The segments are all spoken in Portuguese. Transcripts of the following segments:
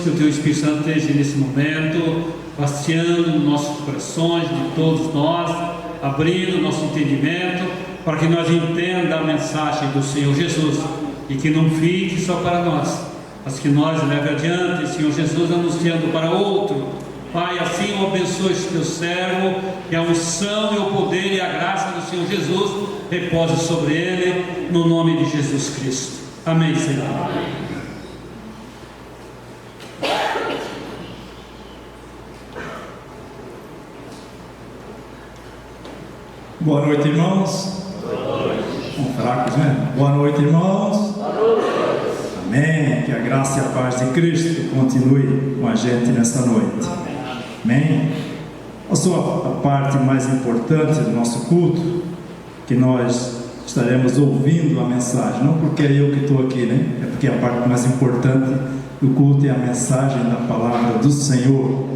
que o Teu Espírito Santo esteja nesse momento, passeando nos nossos corações, de todos nós, abrindo nosso entendimento, para que nós entendamos a mensagem do Senhor Jesus, e que não fique só para nós, mas que nós leve adiante, Senhor Jesus, anunciando para outro. Pai, assim eu abençoe esse Teu servo, que a unção e o poder e a graça do Senhor Jesus repouse sobre ele, no nome de Jesus Cristo. Amém, Senhor. Boa noite, irmãos. Boa noite. São fracos, né? Boa noite, irmãos. Boa noite. Amém. Que a graça e a paz de Cristo continue com a gente nesta noite. Amém. A sua parte mais importante do nosso culto, que nós estaremos ouvindo a mensagem, não porque é eu que estou aqui, né? É porque a parte mais importante do culto é a mensagem da palavra do Senhor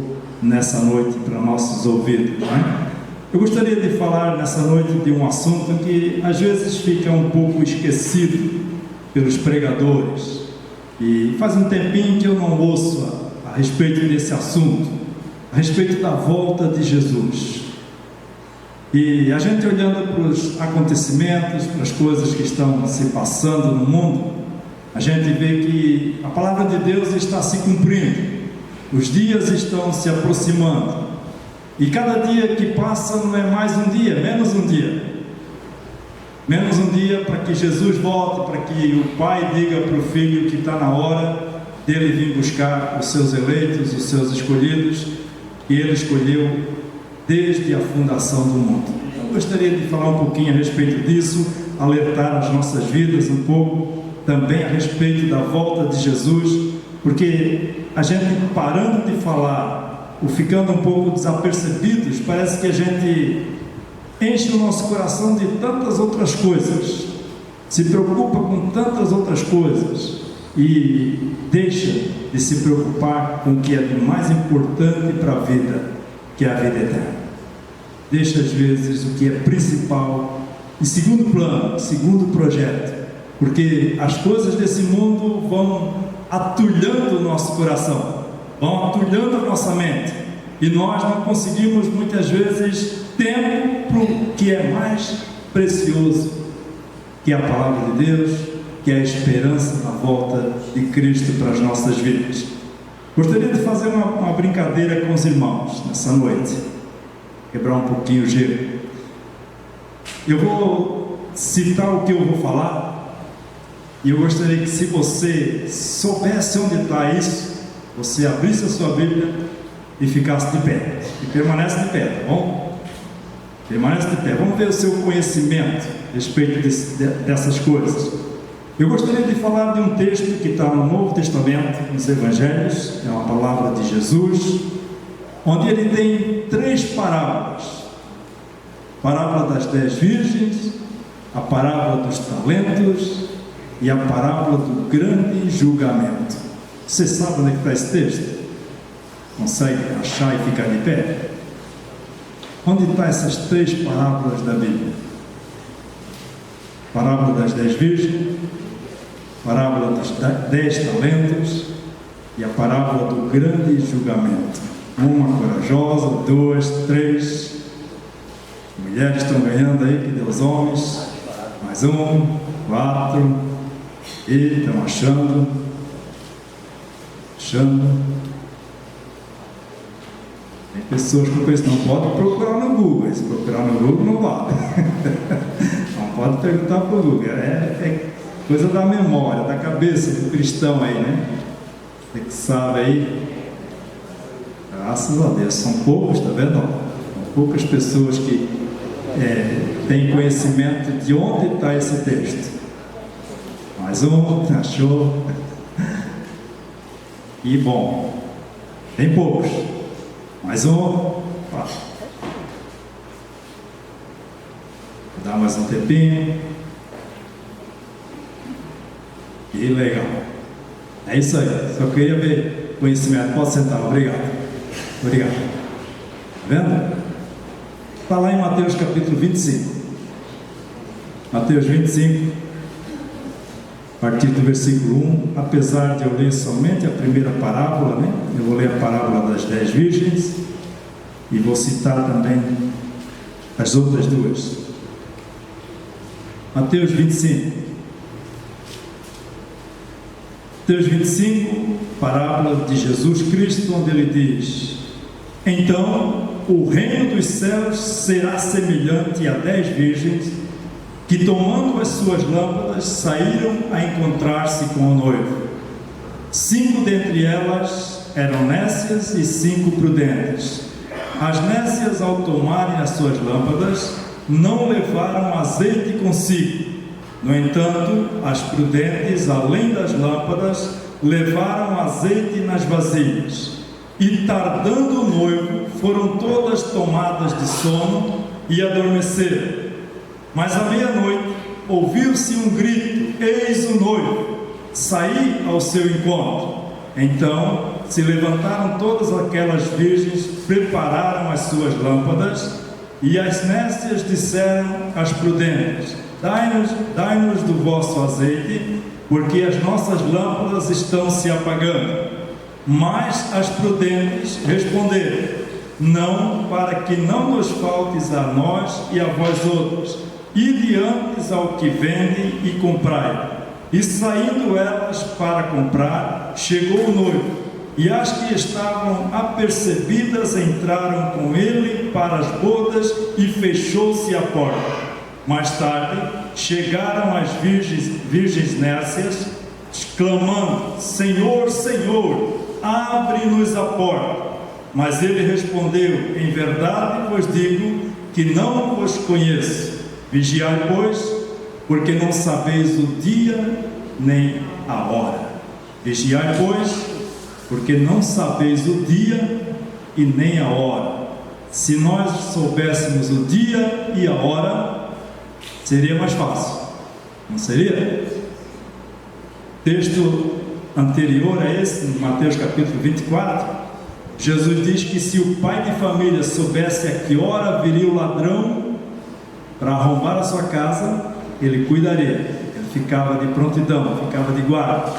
nessa noite para nossos ouvidos, né? Eu gostaria de falar nessa noite de um assunto que às vezes fica um pouco esquecido pelos pregadores, e faz um tempinho que eu não ouço a respeito desse assunto, a respeito da volta de Jesus. E a gente olhando para os acontecimentos, para as coisas que estão se passando no mundo, a gente vê que a palavra de Deus está se cumprindo, os dias estão se aproximando, e cada dia que passa não é mais um dia, menos um dia para que Jesus volte, para que o Pai diga para o Filho que está na hora dele vir buscar os seus eleitos, os seus escolhidos, que ele escolheu desde a fundação do mundo. Eu gostaria de falar um pouquinho a respeito disso, alertar as nossas vidas um pouco também a respeito da volta de Jesus, porque a gente parando de falar ou ficando um pouco desapercebidos, parece que a gente enche o nosso coração de tantas outras coisas, se preocupa com tantas outras coisas e deixa de se preocupar com o que é de mais importante para a vida, que é a vida eterna. Deixa às vezes o que é principal em segundo plano, segundo projeto, porque as coisas desse mundo vão atulhando o nosso coração, vão atulhando a nossa mente, e nós não conseguimos muitas vezes tempo para o que é mais precioso, que é a palavra de Deus, que é a esperança da volta de Cristo para as nossas vidas. Gostaria de fazer uma brincadeira com os irmãos nessa noite, quebrar um pouquinho o gelo. Eu vou citar o que eu vou falar, e eu gostaria que, se você soubesse onde está isso, você abrisse a sua Bíblia e ficasse de pé, e permanece de pé, tá bom? Permanece de pé. Vamos ver o seu conhecimento a respeito dessas coisas. Eu gostaria de falar de um texto que está no Novo Testamento, nos Evangelhos, é uma palavra de Jesus, onde ele tem 3 parábolas: a parábola das 10 virgens, a parábola dos talentos e a parábola do grande julgamento. Você sabe onde é que está esse texto? Consegue achar e ficar de pé? Onde estão essas 3 parábolas da Bíblia? Parábola das 10 virgens, parábola dos 10 talentos e a parábola do grande julgamento. Uma corajosa, 2, 3. Mulheres estão ganhando aí, que deu os homens. Mais 1, 4. E estão achando. Tem pessoas que pensam, não pode procurar no Google. Se procurar no Google não vale. Não pode perguntar para o Google. É coisa da memória, da cabeça do cristão aí, né? Você que sabe aí. Graças a Deus, são poucos, está vendo? São poucas pessoas que têm conhecimento de onde está esse texto. Mais um, achou? E bom, tem poucos. Mais um. Vou dar mais um tempinho. Que legal. É isso aí. Só queria ver conhecimento. Pode sentar. Obrigado. Obrigado. Está vendo? Está lá em Mateus capítulo 25. Mateus 25. A partir do versículo 1, apesar de eu ler somente a primeira parábola, né? Eu vou ler a parábola das 10 virgens e vou citar também as outras duas. Mateus 25. Mateus 25, parábola de Jesus Cristo, onde ele diz: então o reino dos céus será semelhante a 10 virgens que, tomando as suas lâmpadas, saíram a encontrar-se com o noivo. 5 dentre elas eram nécias e 5 prudentes. As nécias, ao tomarem as suas lâmpadas, não levaram azeite consigo. No entanto, as prudentes, além das lâmpadas, levaram azeite nas vasilhas. E, tardando o noivo, foram todas tomadas de sono e adormeceram. Mas à meia-noite ouviu-se um grito: eis o noivo, saí ao seu encontro. Então se levantaram todas aquelas virgens, prepararam as suas lâmpadas. E as nécias disseram às prudentes: dai-nos do vosso azeite, porque as nossas lâmpadas estão se apagando. Mas as prudentes responderam: não, para que não nos faltes a nós e a vós outros. Ide antes ao que vendem e comprai. E saindo elas para comprar, chegou o noivo, e as que estavam apercebidas entraram com ele para as bodas, e fechou-se a porta. Mais tarde chegaram as virgens nécias, exclamando: Senhor, Senhor, abre-nos a porta. Mas ele respondeu: em verdade vos digo que não vos conheço. Vigiai, pois, porque não sabeis o dia nem a hora. Vigiai, pois, porque não sabeis o dia e nem a hora. Se nós soubéssemos o dia e a hora, seria mais fácil, não seria? Texto anterior a esse, em Mateus capítulo 24, Jesus diz que se o pai de família soubesse a que hora viria o ladrão para arrombar a sua casa, ele cuidaria, ele ficava de prontidão, ficava de guarda,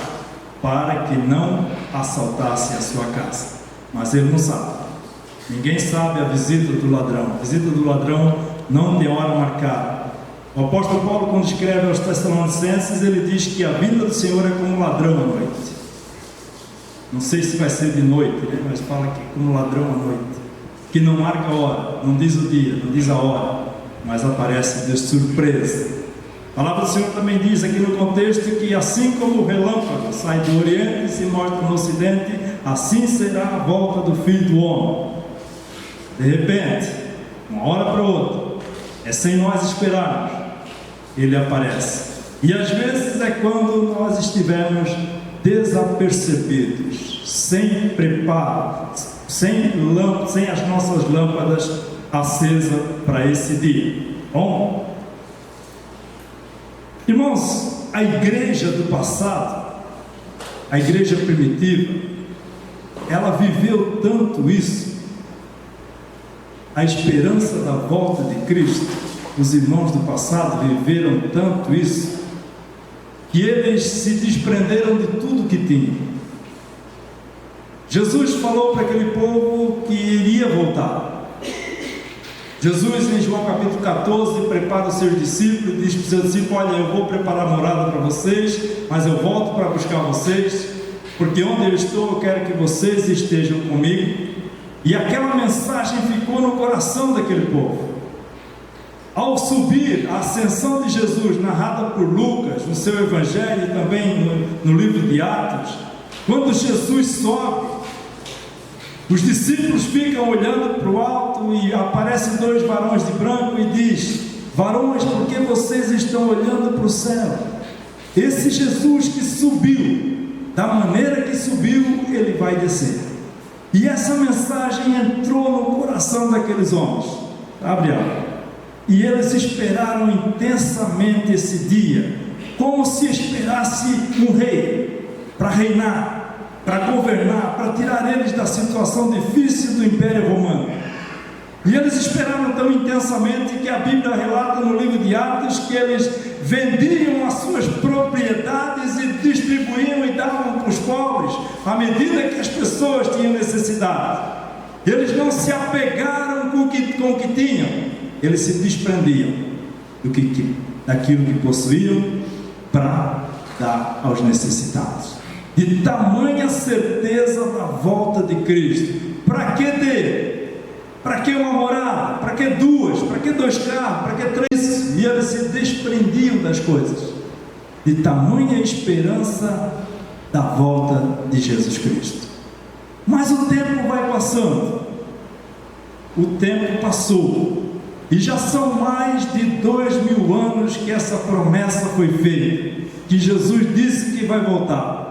para que não assaltasse a sua casa. Mas ele não sabe, ninguém sabe a visita do ladrão. A visita do ladrão não tem hora marcada. O apóstolo Paulo, quando escreve aos Tessalonicenses, ele diz que a vinda do Senhor é como um ladrão à noite. Não sei se vai ser de noite, né? Mas fala que é como um ladrão à noite, que não marca a hora, não diz o dia, não diz a hora, mas aparece de surpresa. A palavra do Senhor também diz aqui no contexto que assim como o relâmpago sai do Oriente e se mostra no Ocidente, assim será a volta do Filho do Homem. De repente, uma hora para outra, é sem nós esperarmos, ele aparece. E às vezes é quando nós estivermos desapercebidos, sem preparo, sem as nossas lâmpadas acesas para esse dia. Bom, irmãos, a igreja do passado, a igreja primitiva, ela viveu tanto isso, a esperança da volta de Cristo. Os irmãos do passado viveram tanto isso, que eles se desprenderam de tudo que tinham. Jesus falou para aquele povo que iria voltar. Jesus, em João capítulo 14, prepara os seus discípulos e diz para os seus discípulos: olha, eu vou preparar morada para vocês, mas eu volto para buscar vocês, porque onde eu estou, eu quero que vocês estejam comigo. E aquela mensagem ficou no coração daquele povo. Ao subir, a ascensão de Jesus, narrada por Lucas, no seu Evangelho e também no livro de Atos, quando Jesus sobe, os discípulos ficam olhando para o alto e aparecem 2 varões de branco e diz: varões, por que vocês estão olhando para o céu? Esse Jesus que subiu, da maneira que subiu, ele vai descer. E essa mensagem entrou no coração daqueles homens. Abre a. E eles esperaram intensamente esse dia, como se esperasse um rei para reinar, para governar, para tirar eles da situação difícil do Império Romano. E eles esperaram tão intensamente que a Bíblia relata no livro de Atos que eles vendiam as suas propriedades e distribuíam e davam para os pobres, à medida que as pessoas tinham necessidade. Eles não se apegaram com o que tinham, eles se desprendiam daquilo que possuíam para dar aos necessitados. De tamanha certeza da volta de Cristo. Para que ter? Para que uma morada? Para que duas? Para que 2 carros? Para que 3? E eles se desprendiam das coisas. De tamanha esperança da volta de Jesus Cristo. Mas o tempo vai passando. O tempo passou. E já são mais de 2000 anos que essa promessa foi feita. Que Jesus disse que vai voltar.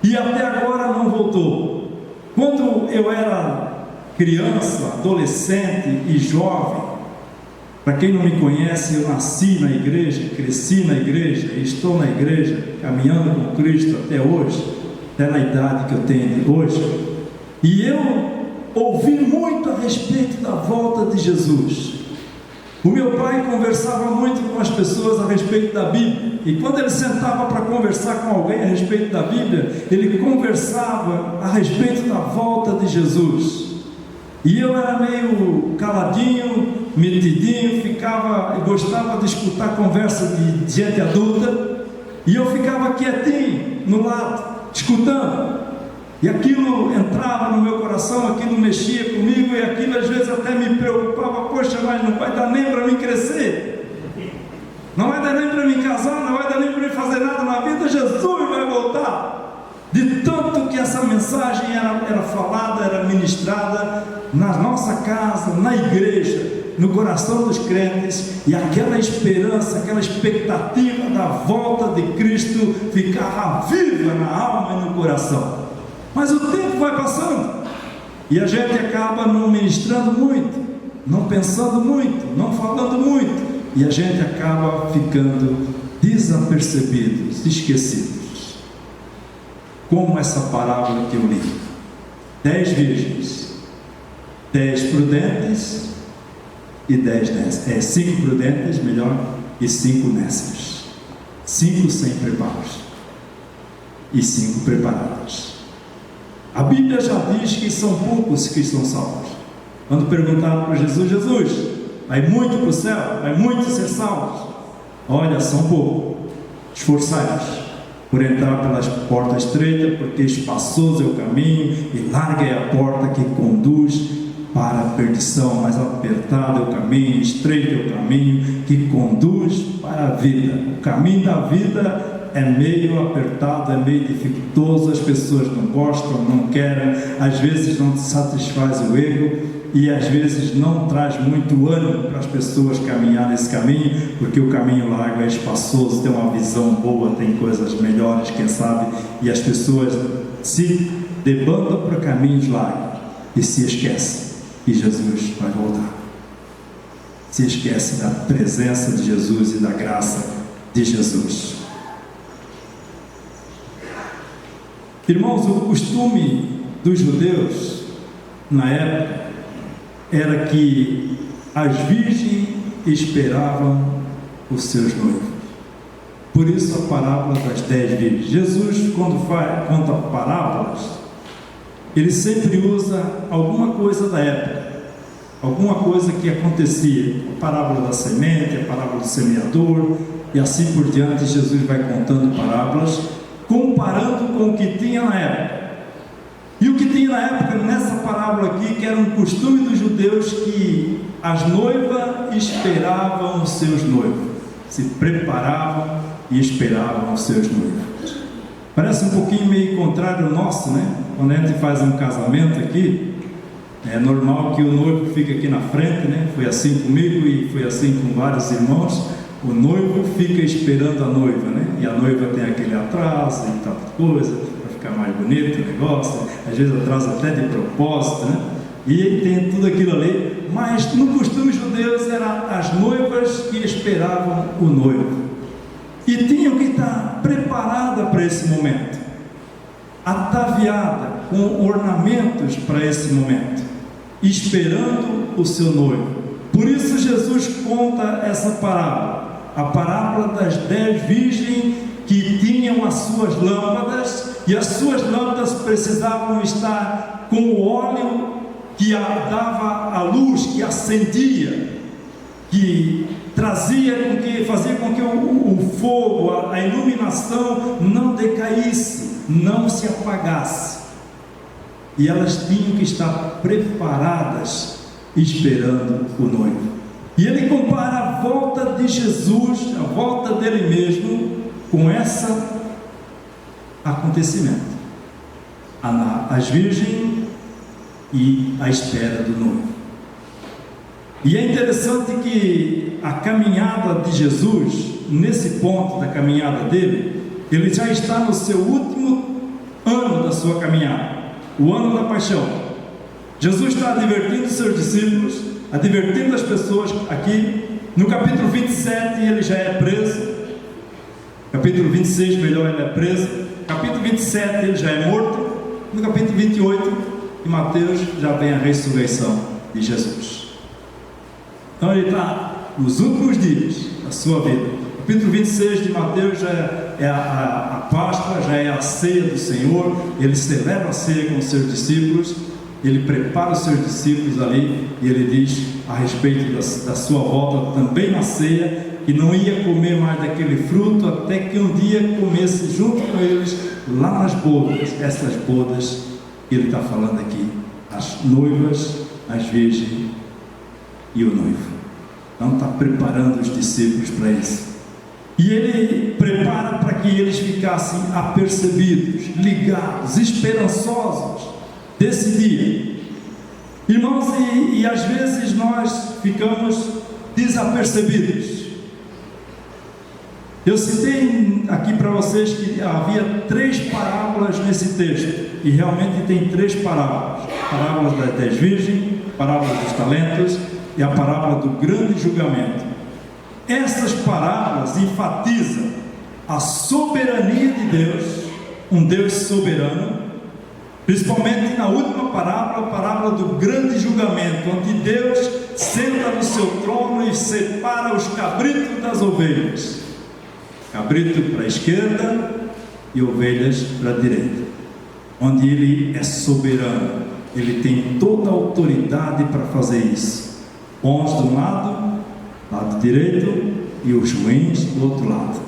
E até agora não voltou. Quando eu era criança, adolescente e jovem, para quem não me conhece, eu nasci na igreja, cresci na igreja, estou na igreja, caminhando com Cristo até hoje, até na idade que eu tenho hoje, e eu ouvi muito a respeito da volta de Jesus. O meu pai conversava muito com as pessoas a respeito da Bíblia, e quando ele sentava para conversar com alguém a respeito da Bíblia, ele conversava a respeito da volta de Jesus. E eu era meio caladinho, metidinho, gostava de escutar conversa de gente adulta, e eu ficava quietinho no lado, escutando. E aquilo entrava no meu coração, aquilo mexia comigo, e aquilo às vezes até me preocupava. Poxa, mas não vai dar nem para mim crescer, não vai dar nem para mim casar, não vai dar nem para mim fazer nada na vida. Jesus vai voltar. De tanto que essa mensagem era falada, era ministrada na nossa casa, na igreja, no coração dos crentes, e aquela esperança, aquela expectativa da volta de Cristo ficava viva na alma e no coração. Mas o tempo vai passando, e a gente acaba não ministrando muito, não pensando muito, não falando muito, e a gente acaba ficando desapercebidos, esquecidos. Como essa parábola que eu li: 10 virgens, 10 prudentes e 10 nécias, 5 prudentes, melhor, e 5 nécias, 5 sem preparos e 5 preparados. A Bíblia já diz que são poucos que são salvos. Quando perguntaram para Jesus: Jesus, vai muito para o céu? Vai muito ser salvos? Olha, são poucos. Esforçai-vos por entrar pelas portas estreitas, porque espaçoso é o caminho e larga é a porta que conduz para a perdição, mas apertado é o caminho, estreito é o caminho que conduz para a vida. O caminho da vida é meio apertado, é meio dificultoso, as pessoas não gostam, não querem, às vezes não satisfaz o ego, e às vezes não traz muito ânimo para as pessoas caminhar nesse caminho, porque o caminho largo é espaçoso, tem uma visão boa, tem coisas melhores, quem sabe, e as pessoas se debandam para caminhos largos e se esquecem que Jesus vai voltar, se esquece da presença de Jesus e da graça de Jesus. Irmãos, o costume dos judeus na época era que as virgens esperavam os seus noivos. Por isso a parábola das 10 virgens. Jesus, quando conta parábolas, ele sempre usa alguma coisa da época, alguma coisa que acontecia. A parábola da semente, a parábola do semeador, e assim por diante. Jesus vai contando parábolas, comparando com o que tinha na época. E o que tinha na época, nessa parábola aqui, que era um costume dos judeus, que as noivas esperavam os seus noivos, se preparavam e esperavam os seus noivos. Parece um pouquinho meio contrário ao nosso, né? Quando a gente faz um casamento aqui, é normal que o noivo fique aqui na frente, né? Foi assim comigo e foi assim com vários irmãos. O noivo fica esperando a noiva, né? E a noiva tem aquele atraso e tal coisa, para ficar mais bonito o negócio, às vezes atrasa até de propósito, né? E tem tudo aquilo ali, mas no costume judeu eram as noivas que esperavam o noivo, e tinham que estar preparada para esse momento, ataviada com ornamentos para esse momento, esperando o seu noivo. Por isso Jesus conta essa parábola, a parábola das 10 virgens que tinham as suas lâmpadas, e as suas lâmpadas precisavam estar com o óleo que dava a luz, que acendia, que fazia com que o fogo, a iluminação não decaísse, não se apagasse. E elas tinham que estar preparadas, esperando o noivo. E ele compara a volta de Jesus, a volta dele mesmo, com esse acontecimento. As virgens e a espera do noivo. E é interessante que a caminhada de Jesus, nesse ponto da caminhada dele, ele já está no seu último ano da sua caminhada, o ano da paixão. Jesus está advertindo os seus discípulos, advertindo as pessoas aqui. No capítulo 27 ele já é preso, capítulo 26 melhor, ele é preso, capítulo 27 ele já é morto, no capítulo 28 em Mateus já vem a ressurreição de Jesus. Então ele está nos últimos dias da sua vida. Capítulo 26 de Mateus já é a Páscoa, já é a ceia do Senhor. Ele celebra a ceia com os seus discípulos, ele prepara os seus discípulos ali, e ele diz a respeito da sua volta também na ceia, que não ia comer mais daquele fruto até que um dia comesse junto com eles lá nas bodas. Essas bodas ele está falando aqui, as noivas, as virgens e o noivo. Então está preparando os discípulos para isso. E ele prepara para que eles ficassem apercebidos, ligados, esperançosos desse dia. Irmãos, e às vezes nós ficamos desapercebidos. Eu citei aqui para vocês que havia 3 parábolas nesse texto, e realmente tem 3 parábolas: parábolas das 10 virgens, parábola dos talentos e a parábola do grande julgamento. Essas parábolas enfatizam a soberania de Deus, um Deus soberano, principalmente na última parábola, a parábola do grande julgamento, onde Deus senta no seu trono e separa os cabritos das ovelhas, cabrito para a esquerda e ovelhas para a direita, onde Ele é soberano, Ele tem toda a autoridade para fazer isso. Bons de um lado direito, e os ruins do outro lado.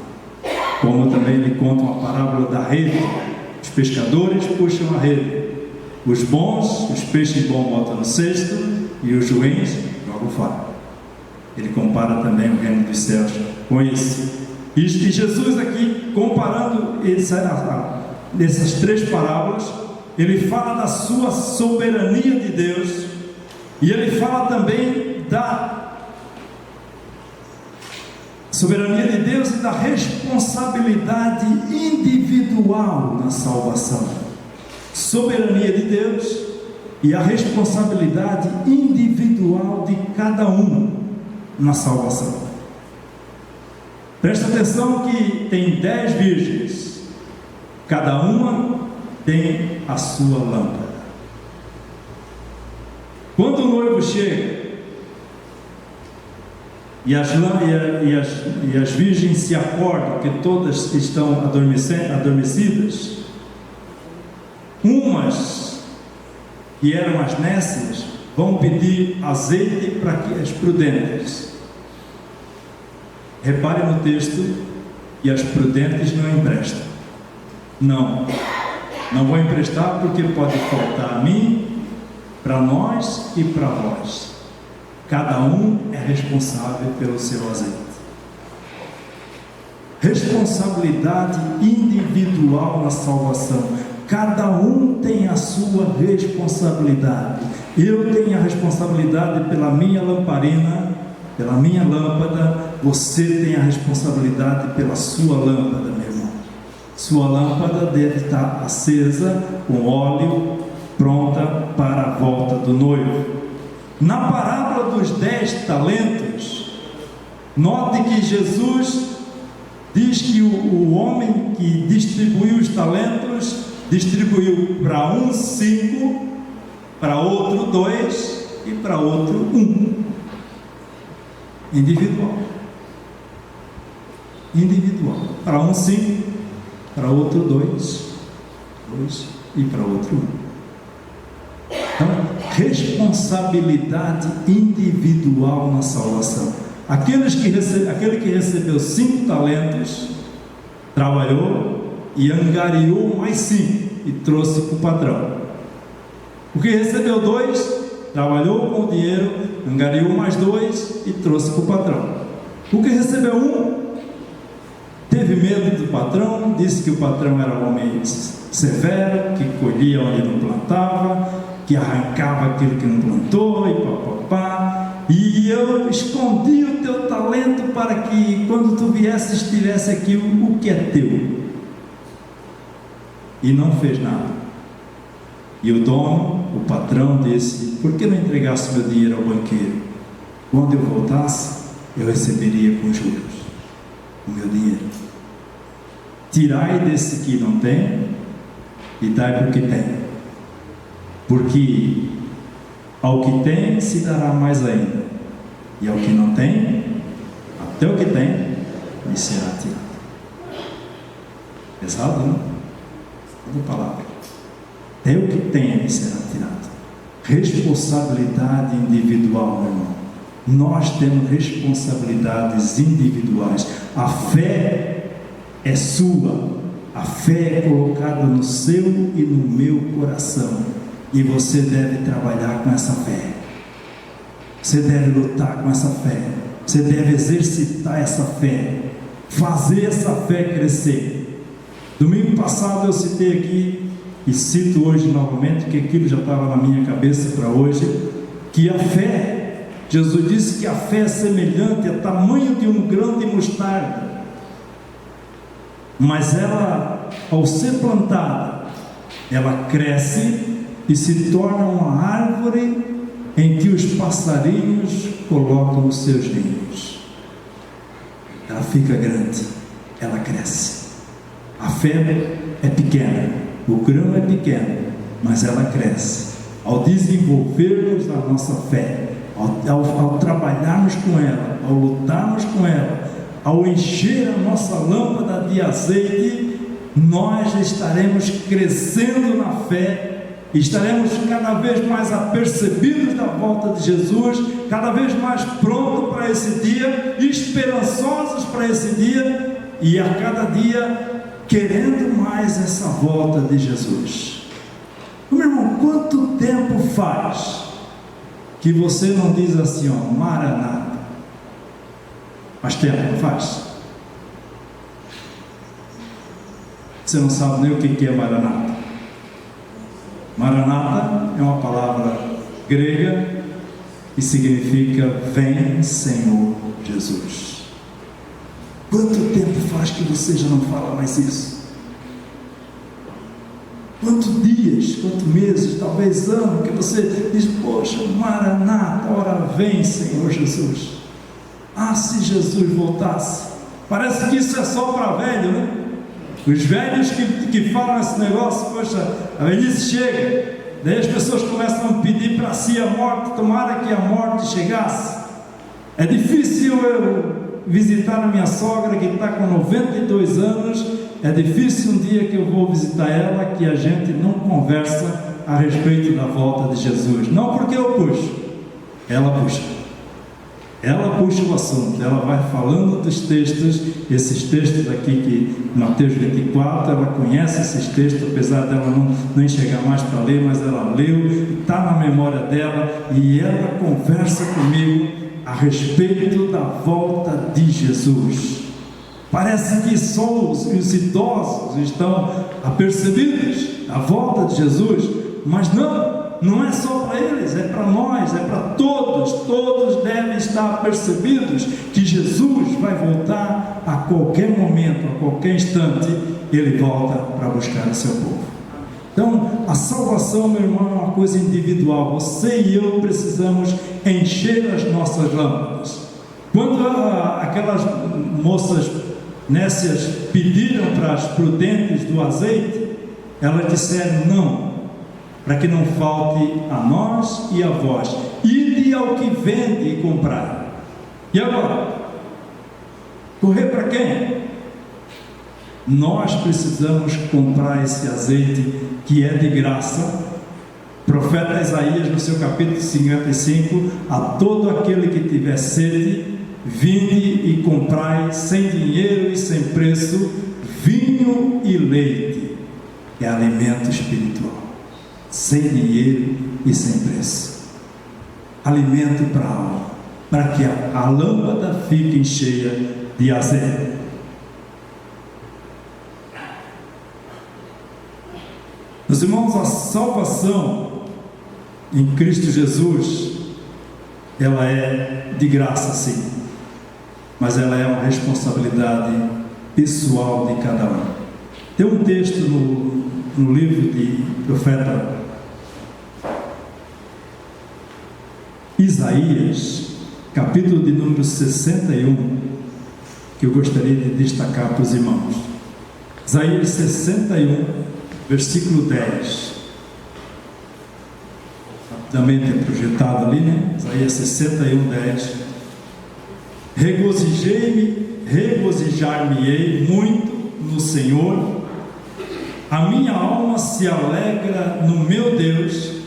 Como também ele conta uma parábola da rede: os pescadores puxam a rede, os bons, os peixes bons botam no cesto, e os ruins jogam fora. Ele compara também o reino dos céus com isso. E Jesus aqui, comparando essas 3 parábolas, ele fala da sua soberania de Deus, e ele fala também da soberania de Deus e da responsabilidade individual na salvação. Soberania de Deus e a responsabilidade individual de cada um na salvação. Presta atenção que tem 10 virgens, cada uma tem a sua lâmpada. Quando o noivo chega e as virgens se acordam, que todas estão adormecidas, umas que eram as nécias vão pedir azeite para que as prudentes. Repare no texto, e as prudentes não emprestam. Não vou emprestar porque pode faltar a mim, para nós e para vós. Cada um é responsável pelo seu azeite. Responsabilidade individual na salvação. Cada um tem a sua responsabilidade. Eu tenho a responsabilidade pela minha lamparina, pela minha lâmpada. Você tem a responsabilidade pela sua lâmpada, meu irmão. Sua lâmpada deve estar acesa, com óleo, pronta para a volta do noivo. Na parábola dos 10 talentos, note que Jesus diz que o homem que distribuiu os talentos, distribuiu para um 5, para outro 2 e para outro 1. Individual. individual. Para um 5, para outro 2 e para outro 1. Então, responsabilidade individual na salvação. Aquele que recebeu 5 talentos, trabalhou e angariou mais 5 e trouxe para o patrão. O que recebeu 2, trabalhou com o dinheiro, angariou mais 2 e trouxe para o patrão. O que recebeu 1, teve medo do patrão, disse que o patrão era um homem severo, que colhia onde não plantava, que arrancava aquilo que não plantou e papapá. E eu escondi o teu talento para que quando tu viesses tivesse aqui o que é teu. E não fez nada. E o dono, o patrão, disse: por que não entregasse meu dinheiro ao banqueiro? Quando eu voltasse, eu receberia com juros o meu dinheiro. Tirai desse que não tem e dai para o que tem, porque ao que tem se dará mais ainda, e ao que não tem, até o que tem lhe será tirado. Pesado, não? Toda palavra. Até o que tem lhe será tirado. Responsabilidade individual, meu irmão. Nós temos responsabilidades individuais. A fé é sua, a fé é colocada no seu e no meu coração, e você deve trabalhar com essa fé, você deve lutar com essa fé, você deve exercitar essa fé, fazer essa fé crescer. Domingo passado eu citei aqui, e cito hoje novamente, que aquilo já estava na minha cabeça para hoje, que a fé, Jesus disse que a fé é semelhante ao tamanho de um grão de mostarda, mas ela, ao ser plantada, ela cresce e se torna uma árvore em que os passarinhos colocam os seus ninhos. Ela fica grande, ela cresce. A fé é pequena, o grão é pequeno, mas ela cresce. Ao desenvolvermos a nossa fé, ao trabalharmos com ela, ao lutarmos com ela, ao encher a nossa lâmpada de azeite, nós estaremos crescendo na fé, estaremos cada vez mais apercebidos da volta de Jesus, cada vez mais prontos para esse dia, esperançosos para esse dia, e a cada dia querendo mais essa volta de Jesus. Meu irmão, quanto tempo faz que você não diz assim, ó, Maranata? Faz tempo, não faz? Você não sabe nem o que é Maranata. Maranata é uma palavra grega e significa vem, Senhor Jesus. Quanto tempo faz que você já não fala mais isso? Quantos dias, quantos meses, talvez anos, que você diz, poxa, Maranata, ora vem, Senhor Jesus. Ah, se Jesus voltasse. Parece que isso é só para velho, né? Os velhos que falam esse negócio, poxa, a velhice chega, daí as pessoas começam a pedir para si a morte, tomara que a morte chegasse. É difícil eu visitar a minha sogra que está com 92 anos, é difícil um dia que eu vou visitar ela que a gente não conversa a respeito da volta de Jesus. Não porque eu puxo, ela puxa. Ela puxa o assunto, ela vai falando dos textos, esses textos aqui que Mateus 24, ela conhece esses textos, apesar dela não chegar mais para ler, mas ela leu, está na memória dela, e ela conversa comigo a respeito da volta de Jesus. Parece que só os idosos estão apercebidos da volta de Jesus, mas não é só para eles, é para nós, é para todos devem estar percebidos que Jesus vai voltar a qualquer momento, a qualquer instante, ele volta para buscar o seu povo. Então, a salvação, meu irmão, é uma coisa individual, você e eu precisamos encher as nossas lâmpadas. Quando aquelas moças nécias pediram para as prudentes do azeite, elas disseram não, para que não falte a nós e a vós, ide ao que vende e comprar. E agora? Correr para quem? Nós precisamos comprar esse azeite que é de graça. O profeta Isaías, no seu capítulo 55, a todo aquele que tiver sede, vinde e comprai sem dinheiro e sem preço vinho e leite, que é alimento espiritual, sem dinheiro e sem preço, alimento para a alma, para que a lâmpada fique cheia de azeite. Meus irmãos, a salvação em Cristo Jesus, ela é de graça, sim, mas ela é uma responsabilidade pessoal de cada um. Tem um texto no livro de profeta Isaías, capítulo de número 61, que eu gostaria de destacar para os irmãos. Isaías 61, versículo 10. Rapidamente é projetado ali, né? Isaías 61, 10. Regozijar-me-ei muito no Senhor, a minha alma se alegra no meu Deus,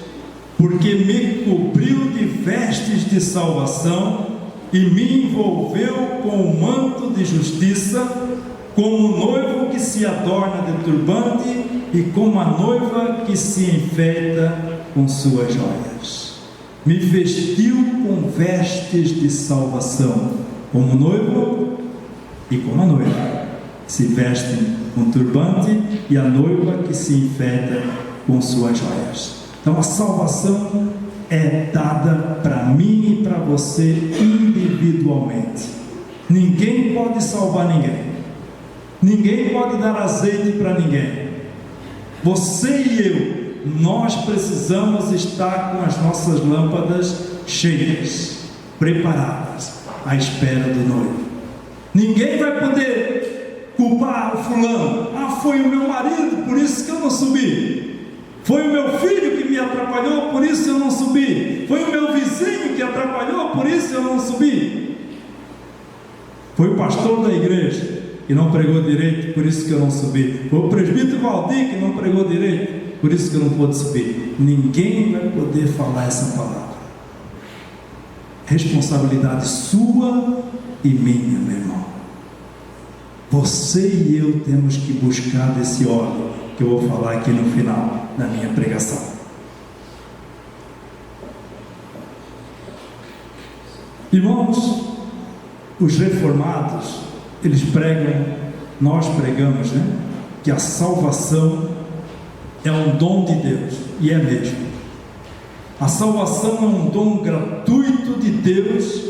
porque me cobriu de vestes de salvação e me envolveu com o manto de justiça, como o noivo que se adorna de turbante e como a noiva que se enfeita com suas joias. Me vestiu com vestes de salvação, como o noivo e como a noiva se vestem com turbante e a noiva que se enfeita com suas joias. Então a salvação é dada para mim e para você individualmente. Ninguém pode salvar ninguém. Ninguém pode dar azeite para ninguém. Você e eu, nós precisamos estar com as nossas lâmpadas cheias, preparadas, à espera do noivo. Ninguém vai poder culpar o fulano. Foi o meu marido, por isso que eu não subi. Foi o meu filho que me atrapalhou, por isso eu não subi. Foi o meu vizinho que atrapalhou, por isso eu não subi. Foi o pastor da igreja que não pregou direito, por isso que eu não subi. Foi o presbítero Valdir que não pregou direito, por isso que eu não pude subir. Ninguém vai poder falar essa palavra. Responsabilidade sua e minha, meu irmão. Você e eu temos que buscar desse óleo que eu vou falar aqui no final da minha pregação. Irmãos, os reformados, eles pregam, nós pregamos, né? Que a salvação é um dom de Deus, e é mesmo. A salvação é um dom gratuito de Deus,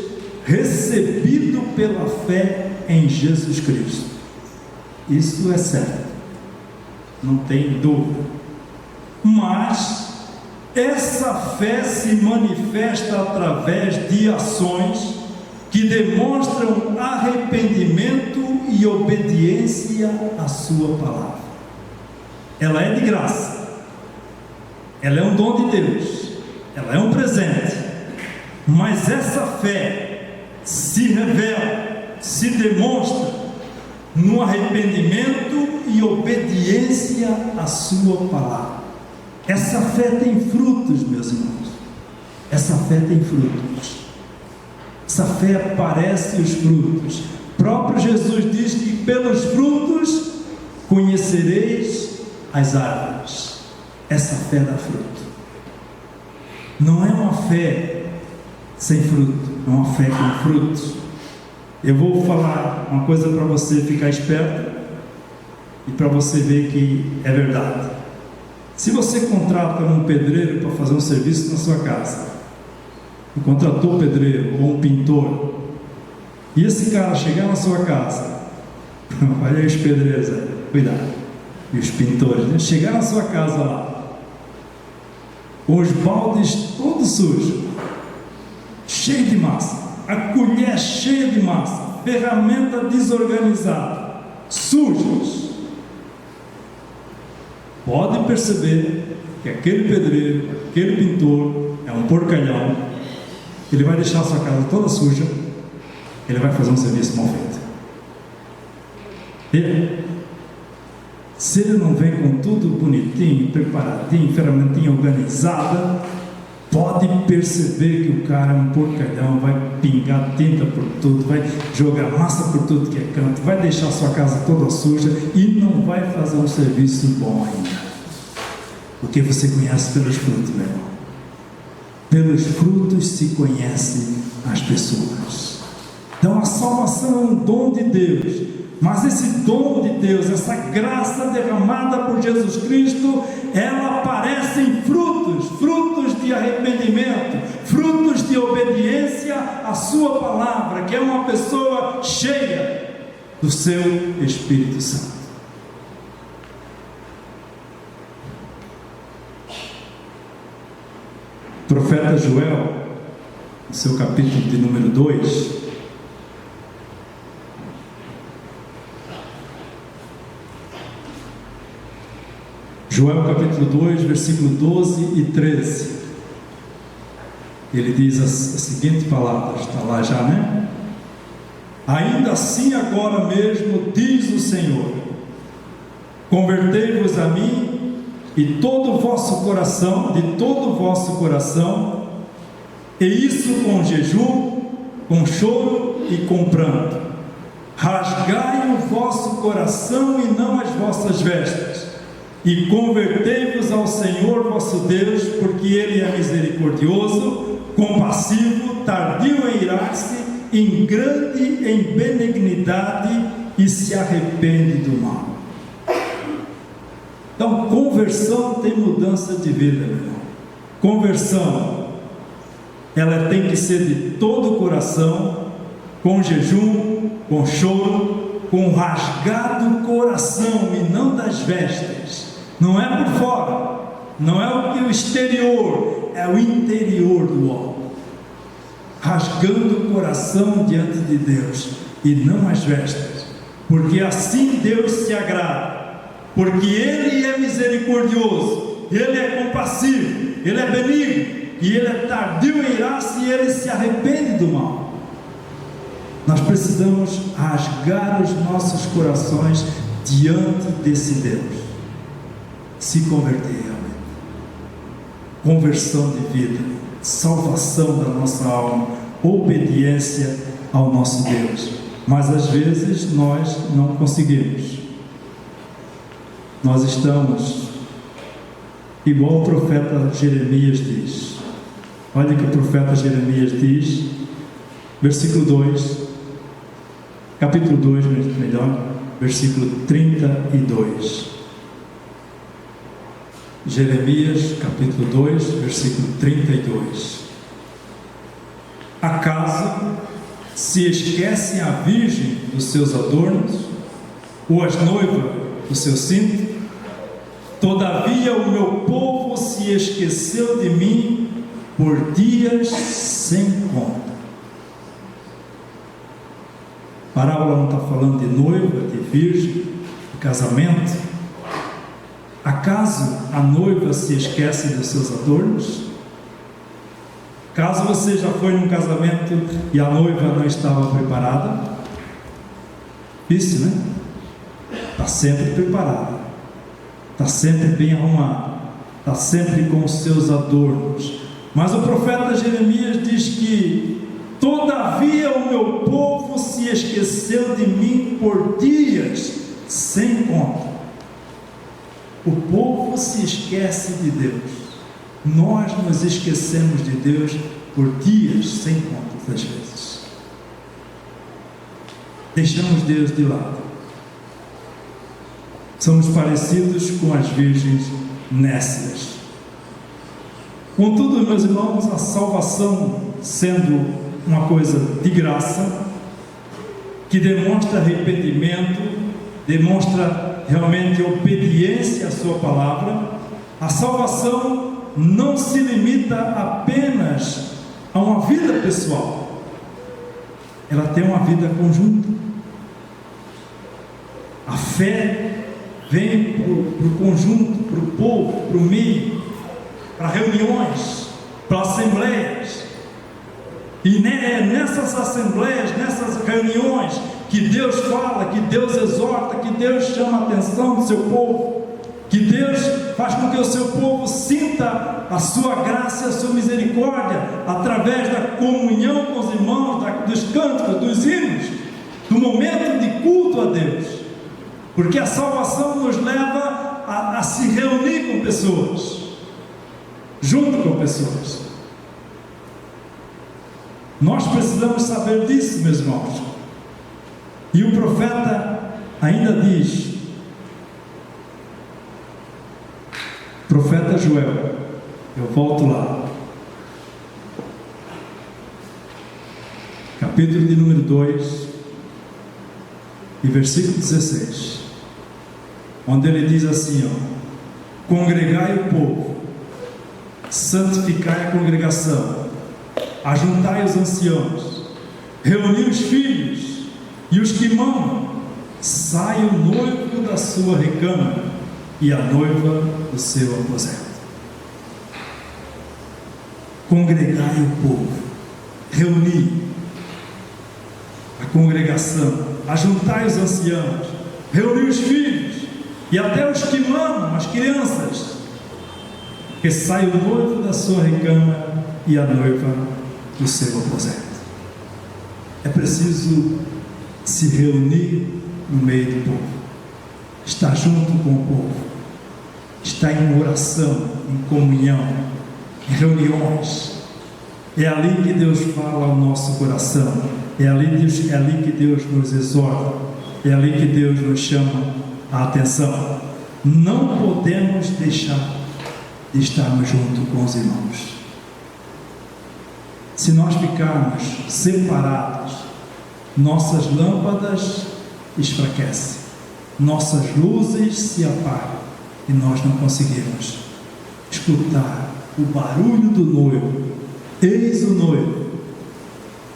recebido pela fé em Jesus Cristo. Isso é certo, não tem dúvida. Mas essa fé se manifesta através de ações que demonstram arrependimento e obediência à sua palavra. Ela é de graça, ela é um dom de Deus, ela é um presente, mas essa fé se revela, se demonstra no arrependimento e obediência à sua palavra. Essa fé tem frutos, meus irmãos. Essa fé tem frutos. Essa fé aparece os frutos. O próprio Jesus diz que pelos frutos conhecereis as árvores. Essa fé dá fruto. Não é uma fé sem fruto, é uma fé com frutos. Eu vou falar uma coisa para você ficar esperto e para você ver que é verdade. Se você contrata um pedreiro para fazer um serviço na sua casa, contratou um pedreiro ou um pintor, e esse cara chegar na sua casa, olha aí os pedreiros aí, cuidado, e os pintores, né? Chegar na sua casa lá, com os baldes todos sujos, cheio de massa, a colher cheia de massa, ferramenta desorganizada, sujos, pode perceber que aquele pedreiro, aquele pintor é um porcalhão. Ele vai deixar a sua casa toda suja, ele vai fazer um serviço mal feito. Se ele não vem com tudo bonitinho, preparadinho, ferramentinha organizada, pode perceber que o cara é um porcalhão, vai pingar tinta por tudo, vai jogar massa por tudo que é canto, vai deixar sua casa toda suja e não vai fazer um serviço bom ainda. Porque você conhece pelos frutos, meu irmão. Pelos frutos se conhecem as pessoas. Então a salvação é um dom de Deus, mas esse dom de Deus, essa graça derramada por Jesus Cristo, ela aparece em frutos, frutos de arrependimento, frutos de obediência à sua palavra, que é uma pessoa cheia do seu Espírito Santo. O profeta Joel, no seu capítulo de número 2, Joel capítulo 2, versículo 12 e 13, ele diz as seguintes palavras, está lá já, né? Ainda assim agora mesmo, diz o Senhor, convertei-vos a mim, e todo o vosso coração, de todo o vosso coração, e isso com jejum, com choro e com pranto, rasgai o vosso coração e não as vossas vestes, e convertei-vos ao Senhor vosso Deus, porque Ele é misericordioso, compassivo, tardio em irar-se, em grande em benignidade, e se arrepende do mal. Então, conversão tem mudança de vida, meu irmão. Conversão, ela tem que ser de todo o coração, com jejum, com choro, com rasgado coração, e não das vestes. Não é por fora, não é o exterior, é o interior do homem, rasgando o coração diante de Deus, e não as vestes, porque assim Deus se agrada, porque Ele é misericordioso, Ele é compassivo, Ele é benigno, e Ele é tardio em irar-se, e Ele se arrepende do mal. Nós precisamos rasgar os nossos corações diante desse Deus, se converter realmente. Conversão de vida, salvação da nossa alma, obediência ao nosso Deus. Mas às vezes nós não conseguimos. Nós estamos igual o profeta Jeremias diz. Olha o que o profeta Jeremias diz, versículo 2, capítulo 2, melhor, versículo 32. Jeremias capítulo 2, versículo 32. Acaso se esquecem a virgem dos seus adornos, ou as noivas do seu cinto? Todavia o meu povo se esqueceu de mim por dias sem conta. A parábola não está falando de noiva, de virgem, de casamento. Acaso a noiva se esquece dos seus adornos? Caso você já foi num casamento e a noiva não estava preparada? Isso, né? Está sempre preparada, está sempre bem arrumada, está sempre com os seus adornos. Mas o profeta Jeremias diz que todavia o meu povo se esqueceu de mim por dias sem conta. O povo se esquece de Deus. Nós nos esquecemos de Deus por dias sem conta das vezes. Deixamos Deus de lado. Somos parecidos com as virgens nécias. Contudo, meus irmãos, a salvação sendo uma coisa de graça, que demonstra arrependimento, demonstra realmente obediência à sua palavra, a salvação não se limita apenas a uma vida pessoal, ela tem uma vida conjunta. A fé vem para o conjunto, para o povo, para o meio, para reuniões, para assembleias. E nessas assembleias, nessas reuniões, que Deus fala, que Deus exorta, que Deus chama a atenção do seu povo, que Deus faz com que o seu povo sinta a sua graça e a sua misericórdia através da comunhão com os irmãos, dos cânticos, dos hinos, do momento de culto a Deus, porque a salvação nos leva a se reunir com pessoas, junto com pessoas. Nós precisamos saber disso, meus irmãos. E o profeta ainda diz, profeta Joel, eu volto lá, capítulo de número 2 e versículo 16, onde ele diz assim, congregai o povo, santificai a congregação, ajuntai os anciãos, reuni os filhos e os que mamam, sai o noivo da sua recâmara e a noiva do seu aposento. Congregai o povo, reuni a congregação, ajuntai os anciãos, reuni os filhos e até os que mamam, as crianças, que sai o noivo da sua recâmara e a noiva do seu aposento. É preciso se reunir no meio do povo, estar junto com o povo, estar em oração, em comunhão, em reuniões. É ali que Deus fala ao nosso coração, é ali que Deus nos exorta, é ali que Deus nos chama a atenção. Não podemos deixar de estarmos junto com os irmãos. Se nós ficarmos separados, nossas lâmpadas esfraquecem, nossas luzes se apagam e nós não conseguimos escutar o barulho do noivo. Eis o noivo,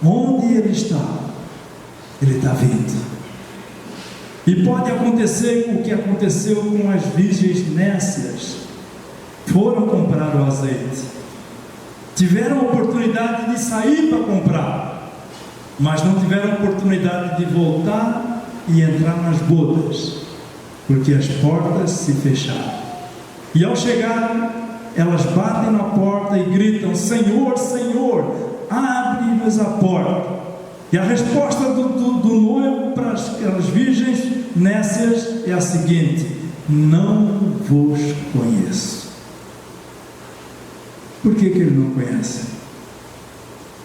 onde ele está? Ele está vindo. E pode acontecer o que aconteceu com as virgens nécias. Foram comprar o azeite, tiveram a oportunidade de sair para comprar, mas não tiveram a oportunidade de voltar e entrar nas bodas, porque as portas se fecharam. E ao chegar, elas batem na porta e gritam: Senhor, Senhor, abre-nos a porta. E a resposta do noivo para as virgens nécias é a seguinte: não vos conheço. Por que ele não conhece?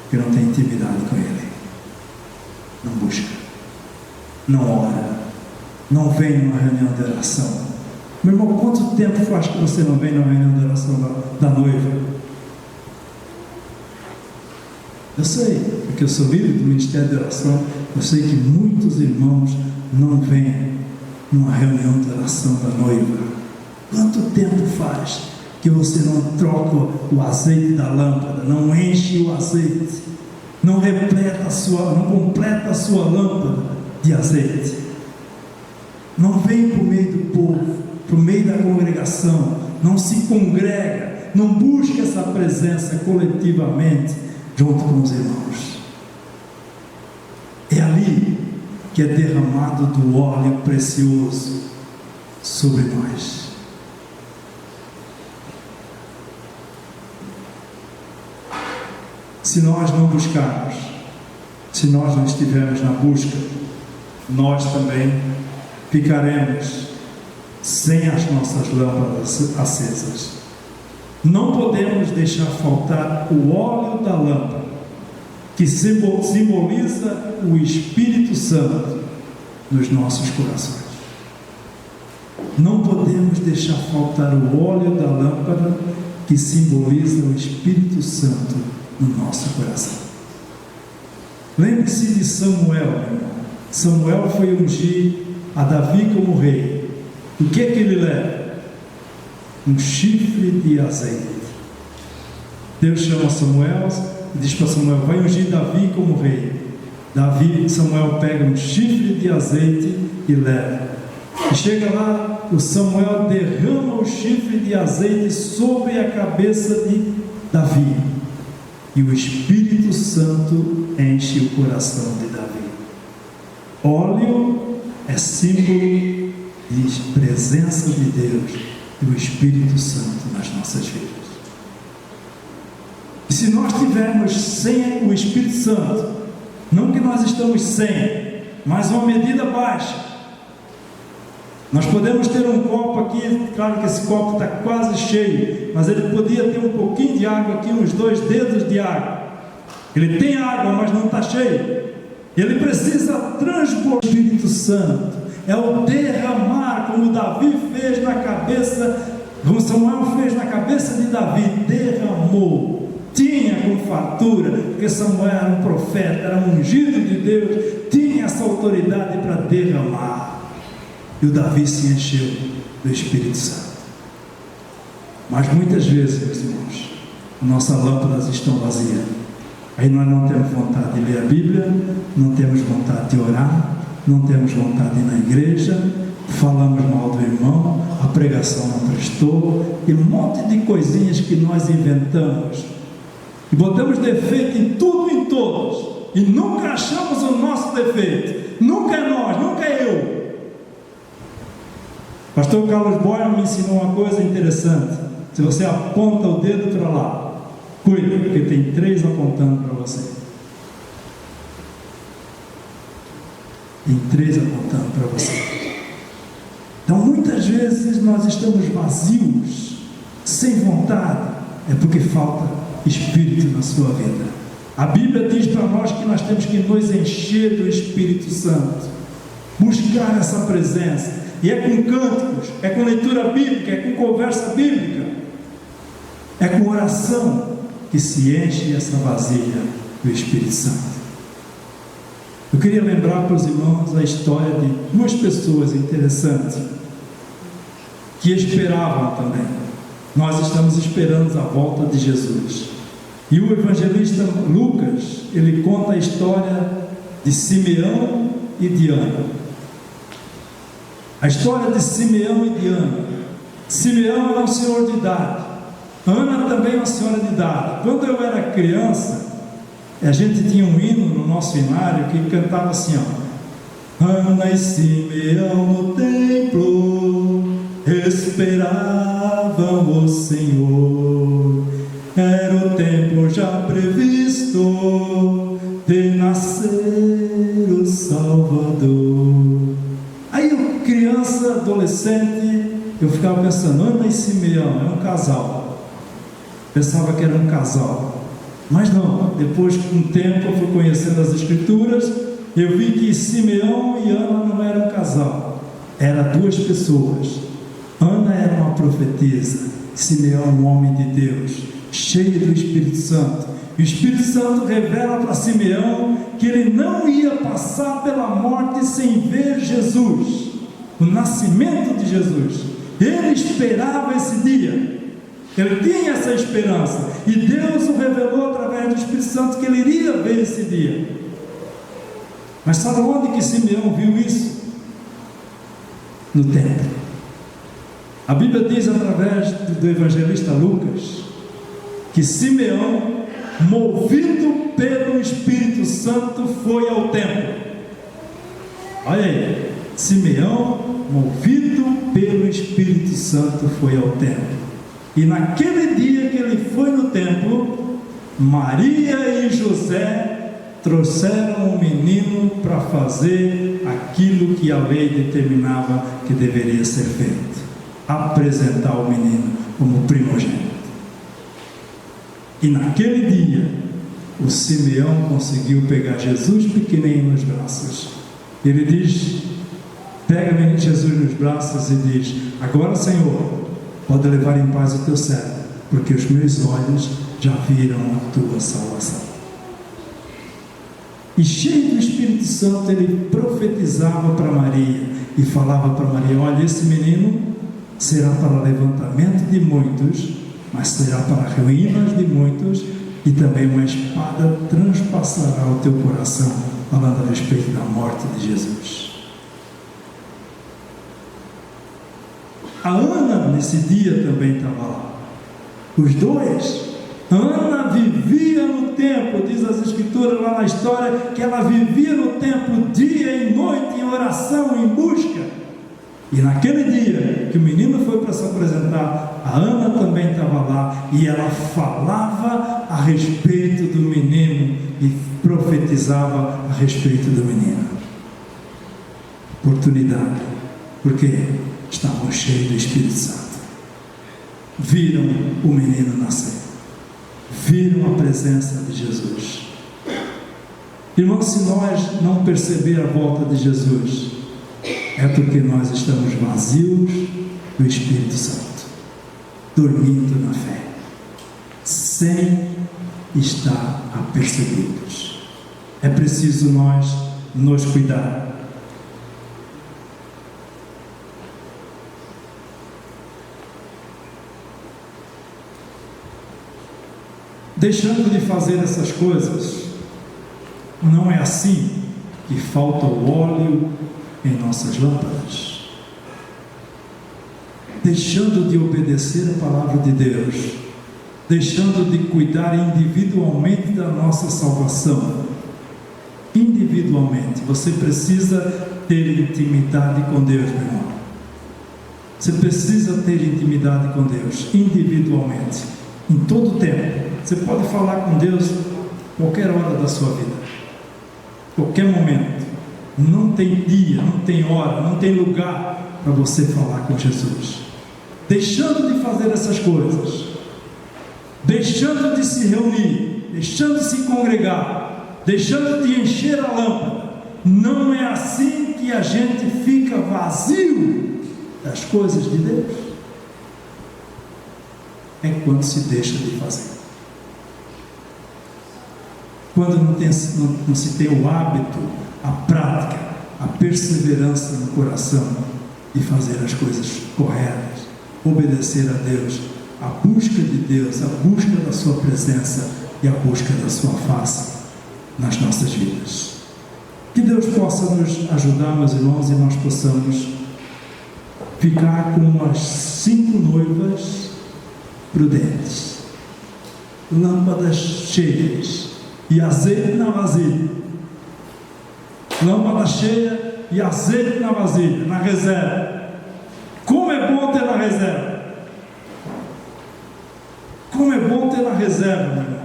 Porque não tem intimidade com ele, não busca, não ora, não vem numa reunião de oração. Meu irmão, quanto tempo faz que você não vem numa reunião de oração da noiva? Eu sei, porque eu sou líder do Ministério de Oração, eu sei que muitos irmãos não vêm numa reunião de oração da noiva. Quanto tempo faz que você não troca o azeite da lâmpada, não enche o azeite, não completa a sua lâmpada de azeite, não vem por meio do povo, por meio da congregação, não se congrega, não busca essa presença coletivamente junto com os irmãos? É ali que é derramado do óleo precioso sobre nós. Se nós não buscarmos, se nós não estivermos na busca, nós também ficaremos sem as nossas lâmpadas acesas. Não podemos deixar faltar o óleo da lâmpada, que simboliza o Espírito Santo nos nossos corações. Não podemos deixar faltar o óleo da lâmpada, que simboliza o Espírito Santo no nosso coração. Lembre-se de Samuel, meu irmão. Samuel foi ungir a Davi como rei. O que é que ele leva? Um chifre de azeite. Deus chama Samuel e diz para Samuel: vai ungir Davi como rei. Samuel pega um chifre de azeite e leva. E chega lá, o Samuel derrama o chifre de azeite sobre a cabeça de Davi. E o Espírito Santo enche o coração de Davi. Óleo é símbolo de presença de Deus e do Espírito Santo nas nossas vidas. E se nós tivermos sem o Espírito Santo, não que nós estamos sem, mas uma medida baixa, nós podemos ter um copo aqui, claro que esse copo está quase cheio, mas ele podia ter um pouquinho de água aqui, uns 2 dedos de água. Ele tem água, mas não está cheio. Ele precisa transbordar o Espírito Santo. É o derramar, como Davi fez na cabeça, como Samuel fez na cabeça de Davi, derramou. Tinha com fartura, porque Samuel era um profeta, era um ungido de Deus, tinha essa autoridade para derramar. E o Davi se encheu do Espírito Santo. Mas muitas vezes, meus irmãos, nossas lâmpadas estão vazias. Aí nós não temos vontade de ler a Bíblia, não temos vontade de orar, não temos vontade de ir na igreja, falamos mal do irmão, a pregação não prestou, e um monte de coisinhas que nós inventamos. E botamos defeito em tudo e em todos, e nunca achamos o nosso defeito. Nunca é nós, nunca é eu. Pastor Carlos Boyer me ensinou uma coisa interessante. Se você aponta o dedo para lá, cuide, porque tem 3 apontando para você. Tem 3 apontando para você. Então muitas vezes nós estamos vazios, sem vontade, é porque falta Espírito na sua vida. A Bíblia diz para nós que nós temos que nos encher do Espírito Santo, buscar essa presença. E é com cânticos, é com leitura bíblica, é com conversa bíblica, é com oração que se enche essa vasilha do Espírito Santo. Eu queria lembrar para os irmãos a história de 2 pessoas interessantes que esperavam também. Nós estamos esperando a volta de Jesus. E o evangelista Lucas, ele conta a história de Simeão e de Ana. A história de Simeão e de Ana. Simeão era um senhor de idade, Ana também é uma senhora de idade. Quando eu era criança, a gente tinha um hino no nosso inário que cantava assim, ó: Ana e Simeão no templo esperavam o Senhor, era o tempo já previsto de nascer o Salvador. Aí eu, criança, adolescente, eu ficava pensando, Ana e Simeão, é um casal. Pensava que era um casal. Mas não, depois com o tempo eu fui conhecendo as Escrituras, eu vi que Simeão e Ana não eram um casal, eram 2 pessoas. Ana era uma profetisa, Simeão um homem de Deus, cheio do Espírito Santo. E o Espírito Santo revela para Simeão que ele não ia passar pela morte sem ver Jesus, o nascimento de Jesus. Ele esperava esse dia, ele tinha essa esperança, e Deus o revelou através do Espírito Santo que ele iria ver esse dia. Mas sabe onde que Simeão viu isso? No templo. A Bíblia diz através do evangelista Lucas que Simeão, movido pelo Espírito Santo, foi ao templo. Olha aí, Simeão, movido pelo Espírito Santo, foi ao templo. E naquele dia que ele foi no templo, Maria e José trouxeram um menino para fazer aquilo que a lei determinava que deveria ser feito: apresentar o menino como primogênito. E naquele dia, o Simeão conseguiu pegar Jesus pequenininho nos braços. Ele diz, pega Jesus nos braços e diz: agora, Senhor, pode levar em paz o teu servo, porque os meus olhos já viram a tua salvação. E cheio do Espírito Santo, ele profetizava para Maria e falava para Maria: olha, esse menino será para levantamento de muitos, mas será para ruínas de muitos, e também uma espada transpassará o teu coração, falando a respeito da morte de Jesus. A Ana nesse dia também estava lá. Os 2, Ana vivia no templo, diz as Escrituras, escritura, lá na história, que ela vivia no templo dia e noite em oração, em busca. E naquele dia que o menino foi para se apresentar, a Ana também estava lá, e ela falava a respeito do menino e profetizava a respeito do menino. Oportunidade, porque estavam cheios do Espírito Santo. Viram o menino nascer, viram a presença de Jesus. Irmãos, se nós não perceber a volta de Jesus, é porque nós estamos vazios do Espírito Santo, dormindo na fé, sem estar apercebidos. É preciso nós nos cuidar. Deixando de fazer essas coisas, não é assim que falta o óleo em nossas lâmpadas. Deixando de obedecer a palavra de Deus, deixando de cuidar individualmente da nossa salvação. Individualmente, você precisa ter intimidade com Deus, meu irmão. Você precisa ter intimidade com Deus, individualmente, em todo o tempo. Você pode falar com Deus qualquer hora da sua vida, qualquer momento. Não tem dia, não tem hora, não tem lugar para você falar com Jesus. Deixando de fazer essas coisas, deixando de se reunir, deixando de se congregar, deixando de encher a lâmpada, não é assim que a gente fica vazio das coisas de Deus. É quando se deixa de fazer. Quando não se tem o hábito, a prática, a perseverança no coração de fazer as coisas corretas, obedecer a Deus, a busca de Deus, a busca da sua presença e a busca da sua face nas nossas vidas. Que Deus possa nos ajudar, meus irmãos, e nós possamos ficar como as 5 noivas prudentes, lâmpadas cheias e azeite na vasilha. Lâmpada cheia e azeite na vasilha, na reserva. Como é bom ter na reserva. Como é bom ter na reserva, meu irmão.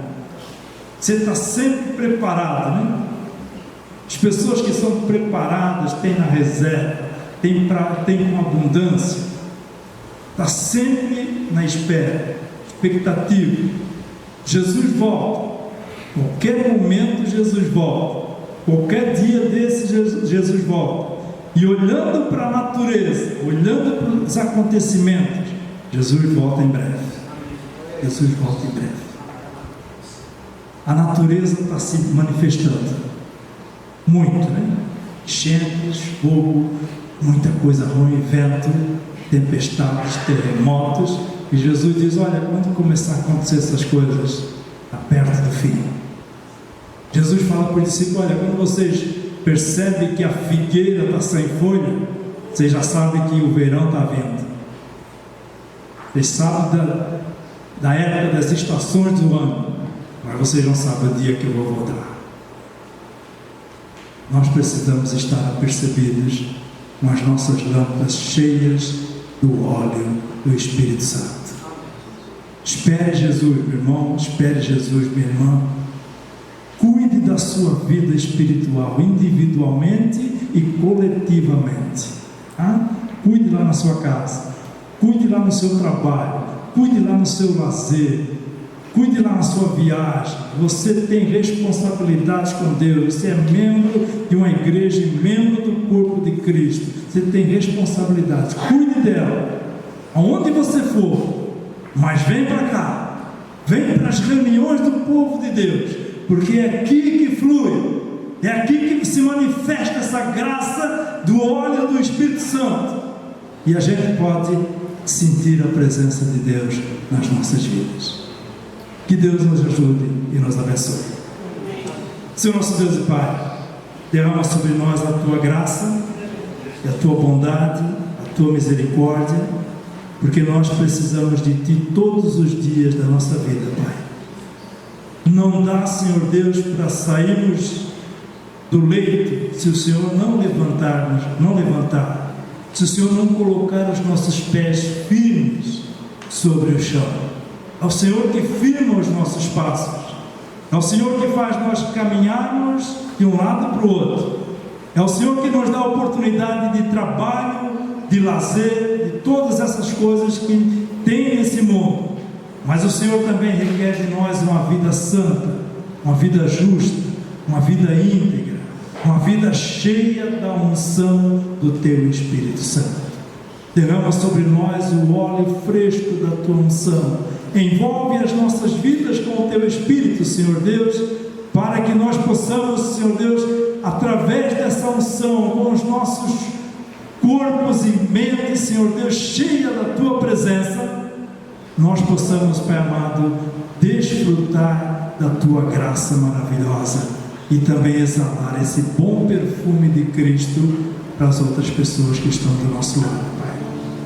Você está sempre preparado, né? As pessoas que são preparadas têm na reserva, têm com abundância. Está sempre na espera, expectativa. Jesus volta. Qualquer momento Jesus volta. Qualquer dia desse Jesus volta. E olhando para a natureza, olhando para os acontecimentos, Jesus volta em breve. Jesus volta em breve. A natureza está se manifestando muito, né? Enchentes, fogo, muita coisa ruim, vento, tempestades, terremotos. E Jesus diz: olha, quando começar a acontecer essas coisas, está perto do fim. Jesus fala para o discípulo: olha, quando vocês percebem que a figueira está sem folha, vocês já sabem que o verão está vindo. Vocês sabem da época das estações do ano, mas vocês não sabem o dia que eu vou voltar. Nós precisamos estar apercebidos com as nossas lâmpadas cheias do óleo do Espírito Santo. Espere Jesus, meu irmão, espere Jesus, minha irmã. Cuide da sua vida espiritual, individualmente e coletivamente. Cuide lá na sua casa, cuide lá no seu trabalho, cuide lá no seu lazer, cuide lá na sua viagem. Você tem responsabilidades com Deus. Você é membro de uma igreja e membro do corpo de Cristo. Você tem responsabilidades. Cuide dela, aonde você for. Mas vem para cá, vem para as reuniões do povo de Deus, porque é aqui que flui, é aqui que se manifesta essa graça do óleo do Espírito Santo, e a gente pode sentir a presença de Deus nas nossas vidas. Que Deus nos ajude e nos abençoe. Senhor nosso Deus e Pai, derrama sobre nós a Tua graça, e a Tua bondade, a Tua misericórdia, porque nós precisamos de Ti todos os dias da nossa vida, Pai. Não dá, Senhor Deus, para sairmos do leito se o Senhor não levantar, se o Senhor não colocar os nossos pés firmes sobre o chão. É o Senhor que firma os nossos passos, é o Senhor que faz nós caminharmos de um lado para o outro, é o Senhor que nos dá a oportunidade de trabalho, de lazer, de todas essas coisas que tem nesse mundo. Mas o Senhor também requer de nós uma vida santa, uma vida justa, uma vida íntegra, uma vida cheia da unção do Teu Espírito Santo. Derrama sobre nós o óleo fresco da Tua unção. Envolve as nossas vidas com o Teu Espírito, Senhor Deus, para que nós possamos, Senhor Deus, através dessa unção, com os nossos corpos e mentes, Senhor Deus, cheia da Tua presença, nós possamos, Pai amado, desfrutar da Tua graça maravilhosa e também exalar esse bom perfume de Cristo para as outras pessoas que estão do nosso lado, Pai.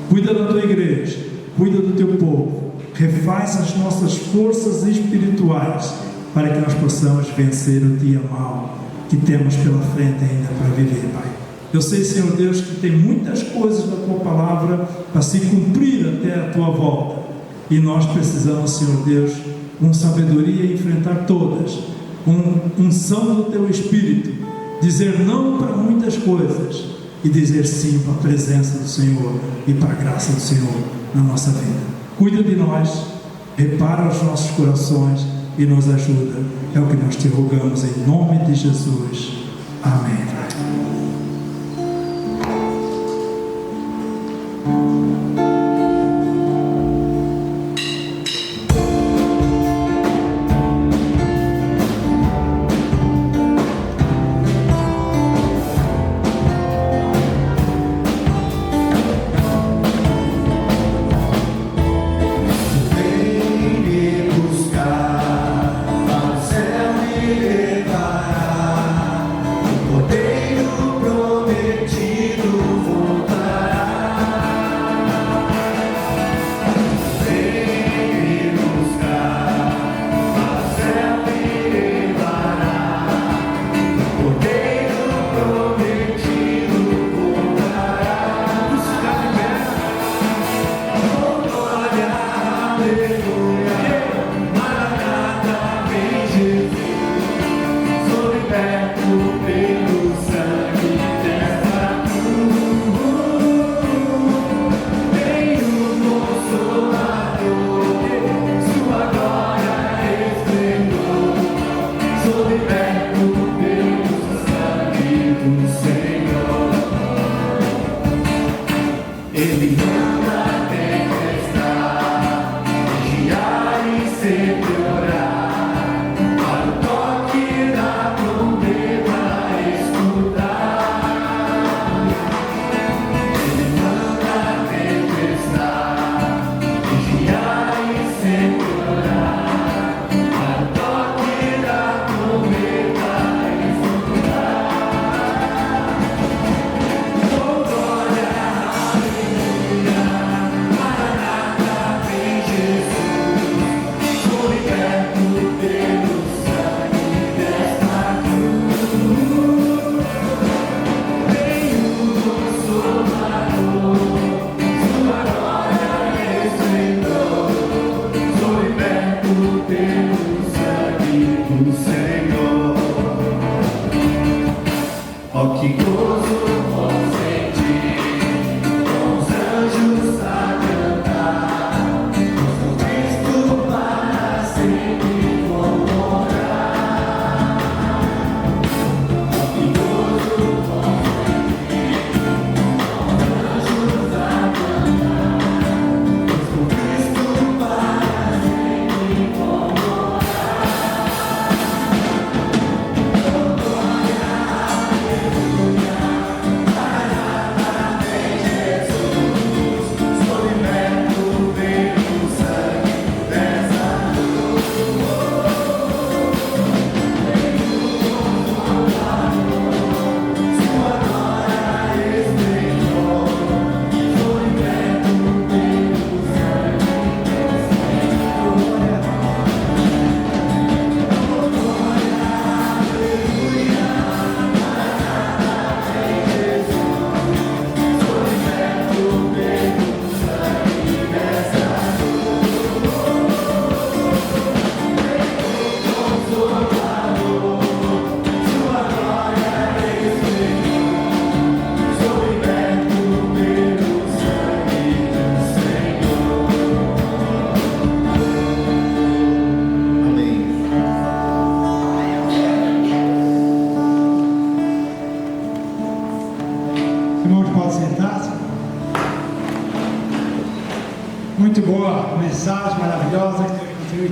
Cuida da Tua igreja, cuida do Teu povo, refaz as nossas forças espirituais para que nós possamos vencer o dia mau que temos pela frente ainda para viver, Pai. Eu sei, Senhor Deus, que tem muitas coisas da Tua palavra para se cumprir até a Tua volta. E nós precisamos, Senhor Deus, com sabedoria enfrentar todas, com unção do Teu Espírito, dizer não para muitas coisas e dizer sim para a presença do Senhor e para a graça do Senhor na nossa vida. Cuida de nós, repara os nossos corações e nos ajuda. É o que nós te rogamos em nome de Jesus. Amém.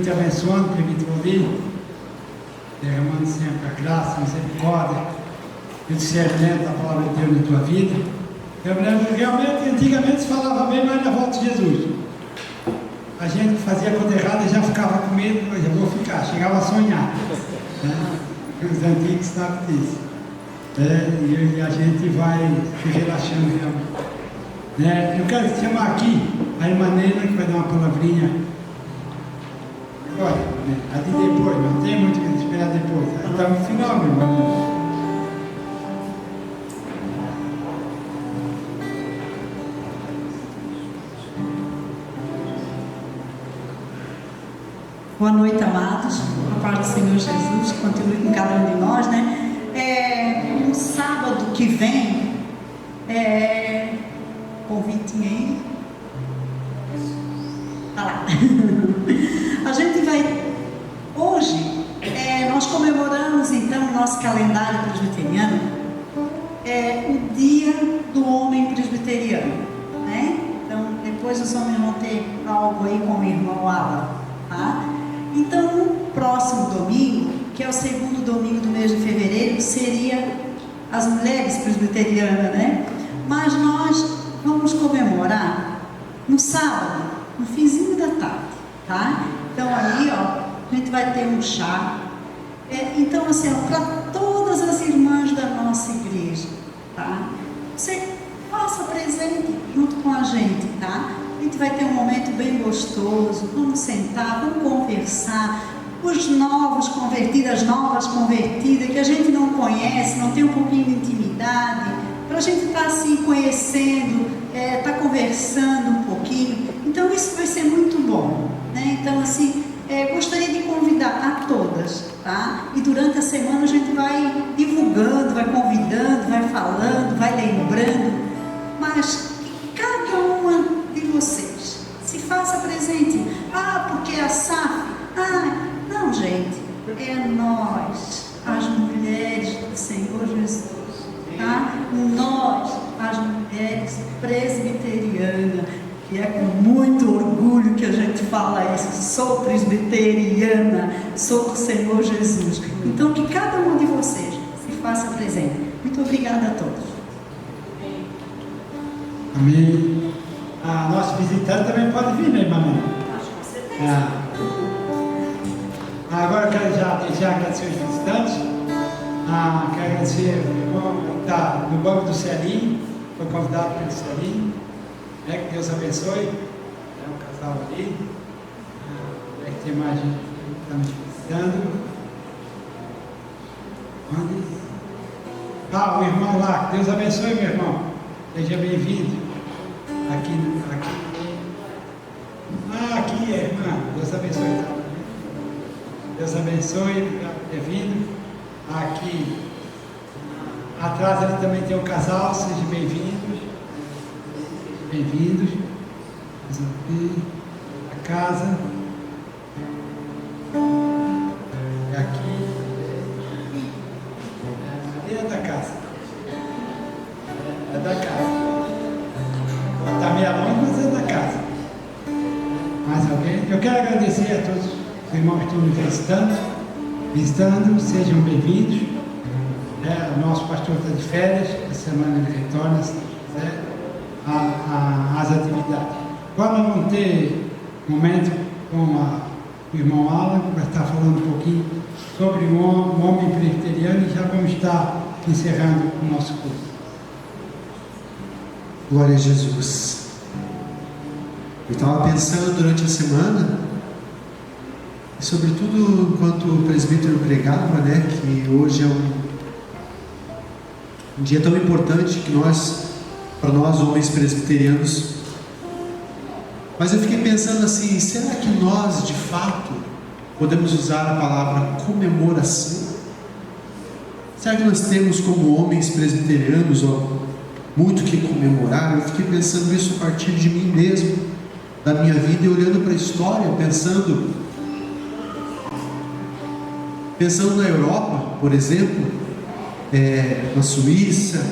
te abençoando, presbítero Valdir, derramando sempre a graça, a misericórdia e o discernimento da palavra de Deus na tua vida. Eu me lembro que realmente, antigamente se falava bem mais da volta de Jesus. A gente que fazia coisa errada já ficava com medo, mas eu vou ficar, chegava a sonhar. Né? Os antigos sabem disso. E a gente vai se relaxando realmente. Né? Eu quero chamar aqui a irmã Neila, que vai dar uma palavrinha. Olha, a de depois, não tem muito que esperar depois. Está no final, meu irmão. Boa noite, amados. A paz do Senhor Jesus continue com cada um de nós, né? No sábado que vem, convitinho aí. Tá lá. A gente vai. Hoje, nós comemoramos então no nosso calendário presbiteriano o Dia do Homem Presbiteriano, né? Então, depois os homens vão ter algo aí com o irmão Alan, tá? Então, no próximo domingo, que é o segundo domingo do mês de fevereiro, seria as mulheres presbiterianas, né? Mas nós vamos comemorar no sábado, no finzinho da tarde, tá? Então aí, ó, a gente vai ter um chá. Então, assim, para todas as irmãs da nossa igreja, tá? Você faça presente junto com a gente, tá? A gente vai ter um momento bem gostoso, vamos sentar, vamos conversar. Os novos convertidos, as novas convertidas, que a gente não conhece, não tem um pouquinho de intimidade, para a gente estar assim conhecendo, estar conversando um pouquinho. Então isso vai ser muito bom, né? Então assim, gostaria de convidar a todas, tá? E durante a semana a gente vai divulgando, vai convidando, vai falando, vai lembrando, mas que cada uma de vocês se faça presente. Ah, porque a SAF, não, gente, nós, as mulheres do Senhor Jesus, tá? Nós, as mulheres presbiterianas, que é com muito orgulho que a gente fala isso, sou presbiteriana, sou do Senhor Jesus. Então, que cada um de vocês se faça presente. Muito obrigada a todos. Amém. Nosso visitante também pode vir, né, irmã? Agora eu quero já agradecer os visitantes. Quero agradecer o irmão que está no banco do Celinho, foi convidado pelo Celinho. Que Deus abençoe. Um casal ali. Que tem mais gente que está nos visitando. O irmão lá, que Deus abençoe, meu irmão. Seja bem-vindo. Aqui é, irmã. Deus abençoe. Deus abençoe, obrigado por ter vindo. Aqui atrás ali também tem um casal, sejam bem-vindos. Bem-vindos. A casa. É aqui. Ali é da casa. É da casa. Está meio longe, mas é da casa. Mais alguém? Eu quero agradecer a todos os irmãos que estão nos visitando, sejam bem-vindos. O nosso pastor está de férias, essa semana ele retorna, se quiser, às atividades. Agora nós vamos ter um momento com o irmão Alan, que vai estar falando um pouquinho sobre o homem presbiteriano, e já vamos estar encerrando o nosso curso. Glória a Jesus. Eu estava pensando durante a semana, e sobretudo enquanto o presbítero pregava, né, que hoje é um dia tão importante que para nós homens presbiterianos. Mas eu fiquei pensando assim, será que nós de fato podemos usar a palavra comemoração? Será que nós temos como homens presbiterianos muito que comemorar? Eu fiquei pensando isso a partir de mim mesmo, da minha vida, e olhando para a história, pensando na Europa, por exemplo, na Suíça,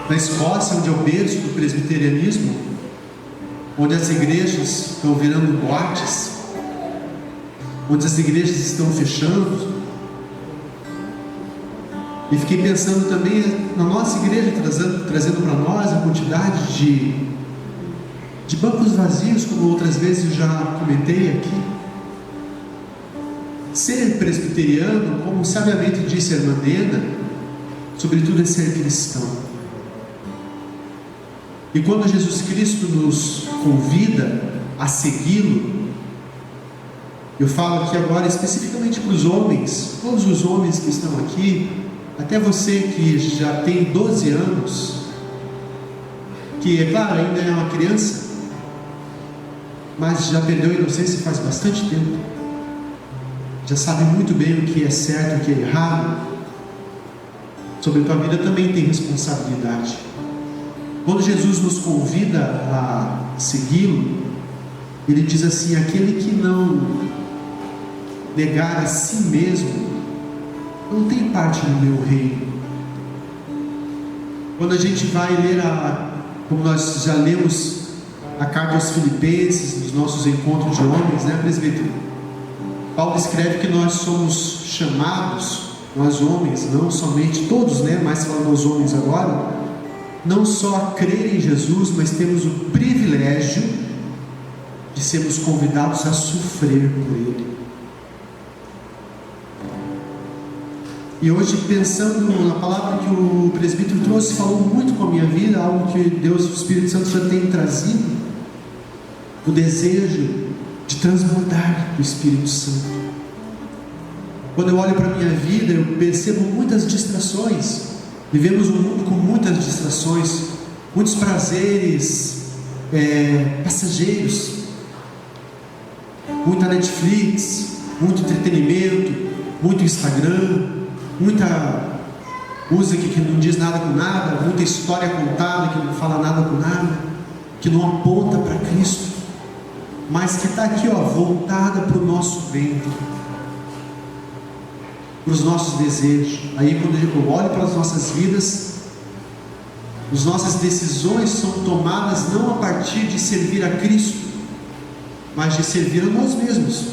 na Escócia, onde é o berço do presbiterianismo. onde as igrejas estão virando boates, onde as igrejas estão fechando. E fiquei pensando também na nossa igreja, trazendo para nós a quantidade de bancos vazios, como outras vezes eu já comentei aqui. Ser presbiteriano, como sabiamente disse a irmã Dena, sobretudo é ser cristão. E quando Jesus Cristo nos convida a segui-lo, eu falo aqui agora especificamente para os homens, todos os homens que estão aqui, até você que já tem 12 anos, que é claro, ainda é uma criança, mas já perdeu a inocência faz bastante tempo, já sabe muito bem o que é certo e o que é errado. Sobre a tua vida também tem responsabilidade. Quando Jesus nos convida a segui-lo, ele diz assim: aquele que não negar a si mesmo não tem parte no meu reino. Quando a gente vai ler como nós já lemos a carta aos Filipenses, nos nossos encontros de homens, né, presbítero? Paulo escreve que nós somos chamados, nós homens, não somente todos, né, mas falando aos homens agora, não só a crer em Jesus, mas temos o privilégio de sermos convidados a sofrer por Ele. E hoje, pensando na palavra que o presbítero trouxe, falou muito com a minha vida, algo que Deus, o Espírito Santo já tem trazido, o desejo de transbordar do Espírito Santo. Quando eu olho para a minha vida, eu percebo muitas distrações. Vivemos um mundo com muitas distrações, muitos prazeres passageiros, muita Netflix, muito entretenimento, muito Instagram, muita música que não diz nada com nada, muita história contada que não fala nada com nada, que não aponta para Cristo, mas que está aqui, voltada para o nosso ventre, para os nossos desejos. Aí quando eu olho para as nossas vidas, as nossas decisões são tomadas não a partir de servir a Cristo, mas de servir a nós mesmos.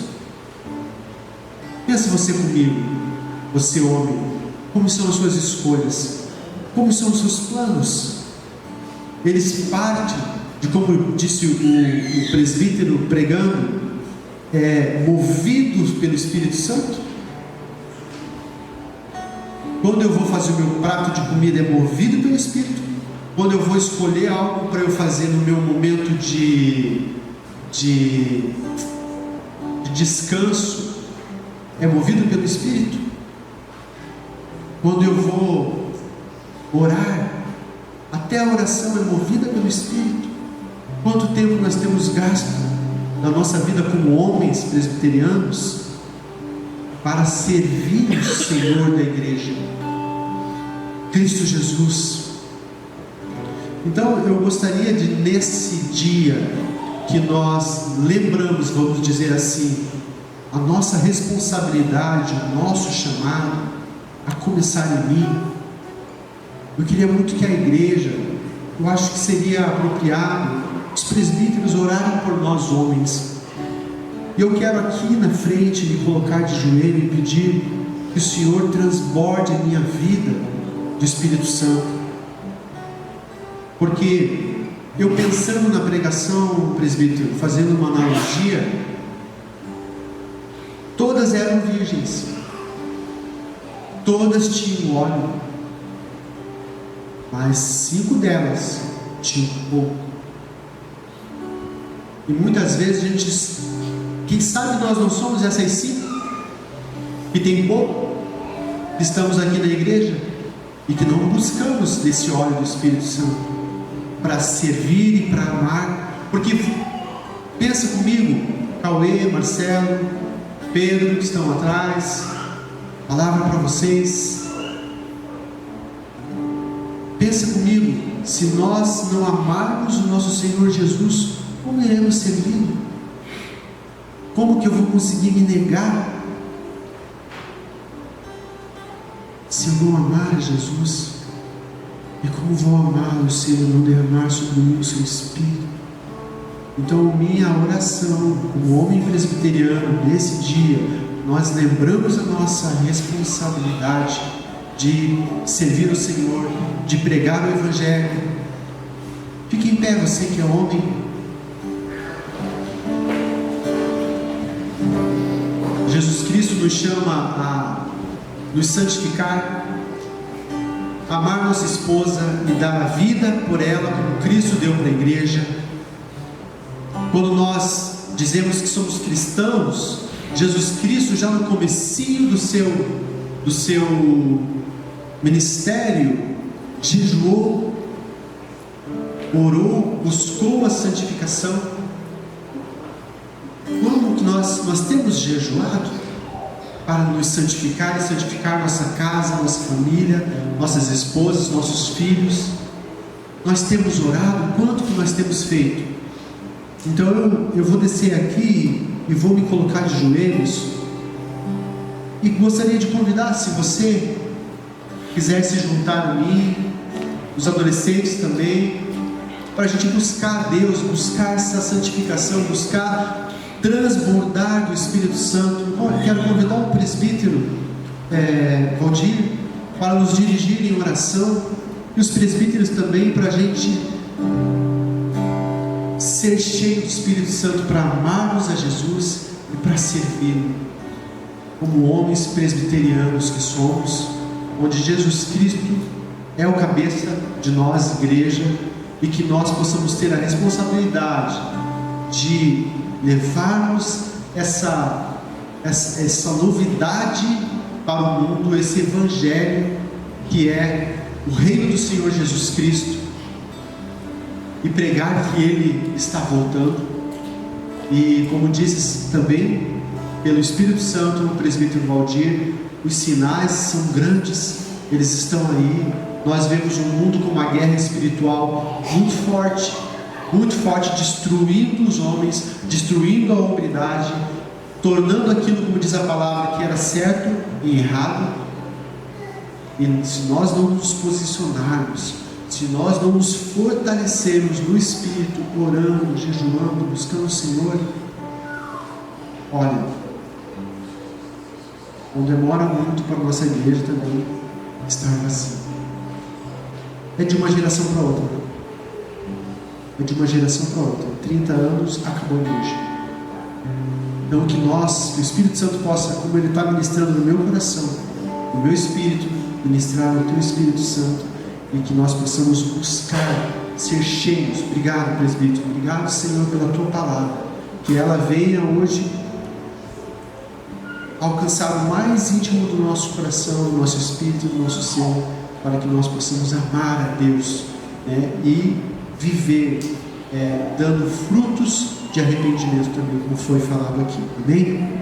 Pensa você comigo, você homem, como são as suas escolhas, como são os seus planos. Eles partem de, como disse o presbítero pregando, movidos pelo Espírito Santo. Quando eu vou fazer o meu prato de comida, é movido pelo Espírito. Quando eu vou escolher algo para eu fazer no meu momento de descanso, é movido pelo Espírito. Quando eu vou orar, até a oração é movida pelo Espírito. Quanto tempo nós temos gasto na nossa vida como homens presbiterianos para servir o Senhor da igreja, Cristo Jesus. Então eu gostaria de, nesse dia que nós lembramos, vamos dizer assim, a nossa responsabilidade, o nosso chamado, a começar em mim, eu queria muito que a igreja, eu acho que seria apropriado os presbíteros orarem por nós homens. E eu quero aqui na frente me colocar de joelho e pedir que o Senhor transborde a minha vida do Espírito Santo. Porque eu, pensando na pregação, presbítero, fazendo uma analogia, todas eram virgens, todas tinham óleo, mas 5 delas tinham pouco. E muitas vezes a gente, quem sabe nós não somos essas 5 que tem pouco, que estamos aqui na igreja e que não buscamos desse óleo do Espírito Santo para servir e para amar. Porque pensa comigo, Cauê, Marcelo, Pedro, que estão atrás, palavra para vocês. Pensa comigo, se nós não amarmos o nosso Senhor Jesus, como iremos servi-lo? Como que eu vou conseguir me negar se eu não amar Jesus? E como vou amá-lo se Ele não derramar sobre mim o seu Espírito? Então, minha oração como homem presbiteriano nesse dia, nós lembramos a nossa responsabilidade de servir o Senhor, de pregar o Evangelho. Fique em pé, você que é homem. Jesus Cristo nos chama a nos santificar, amar nossa esposa e dar a vida por ela, como Cristo deu para a igreja. Quando nós dizemos que somos cristãos, Jesus Cristo já no comecinho do seu ministério, jejuou, orou, buscou a santificação. Como que nós temos jejuado para nos santificar e santificar nossa casa, nossa família, nossas esposas, nossos filhos? Nós temos orado? Quanto que nós temos feito? Então eu vou descer aqui e vou me colocar de joelhos e gostaria de convidar, se você quiser se juntar a mim, os adolescentes também, para a gente buscar a Deus, buscar essa santificação, buscar transbordar do Espírito Santo. Olha, quero convidar o presbítero Valdir para nos dirigir em oração, e os presbíteros também, para a gente ser cheio do Espírito Santo, para amarmos a Jesus e para servi-lo como homens presbiterianos que somos, onde Jesus Cristo é o cabeça de nós, igreja, e que nós possamos ter a responsabilidade de levarmos essa novidade para o mundo, esse Evangelho que é o reino do Senhor Jesus Cristo, e pregar que Ele está voltando. E como disse também pelo Espírito Santo o presbítero Valdir, os sinais são grandes, eles estão aí. Nós vemos um mundo com uma guerra espiritual muito forte, destruindo os homens, destruindo a hombridade, tornando aquilo, como diz a palavra, que era certo e errado. E se nós não nos posicionarmos, se nós não nos fortalecermos no Espírito, orando, jejuando, buscando o Senhor, olha, não demora muito para a nossa igreja também estar vazia. É de uma geração para outra. É de uma geração para outra. 30 anos, acabou a igreja. Então que o Espírito Santo possa, como Ele está ministrando no meu coração, no meu espírito, ministrar no Teu Espírito Santo, e que nós possamos buscar ser cheios. Obrigado, presbítero. Obrigado, Senhor, pela Tua palavra. Que ela venha hoje alcançar o mais íntimo do nosso coração, do nosso espírito, do nosso ser, para que nós possamos amar a Deus, né, e viver dando frutos de arrependimento também, como foi falado aqui. Amém?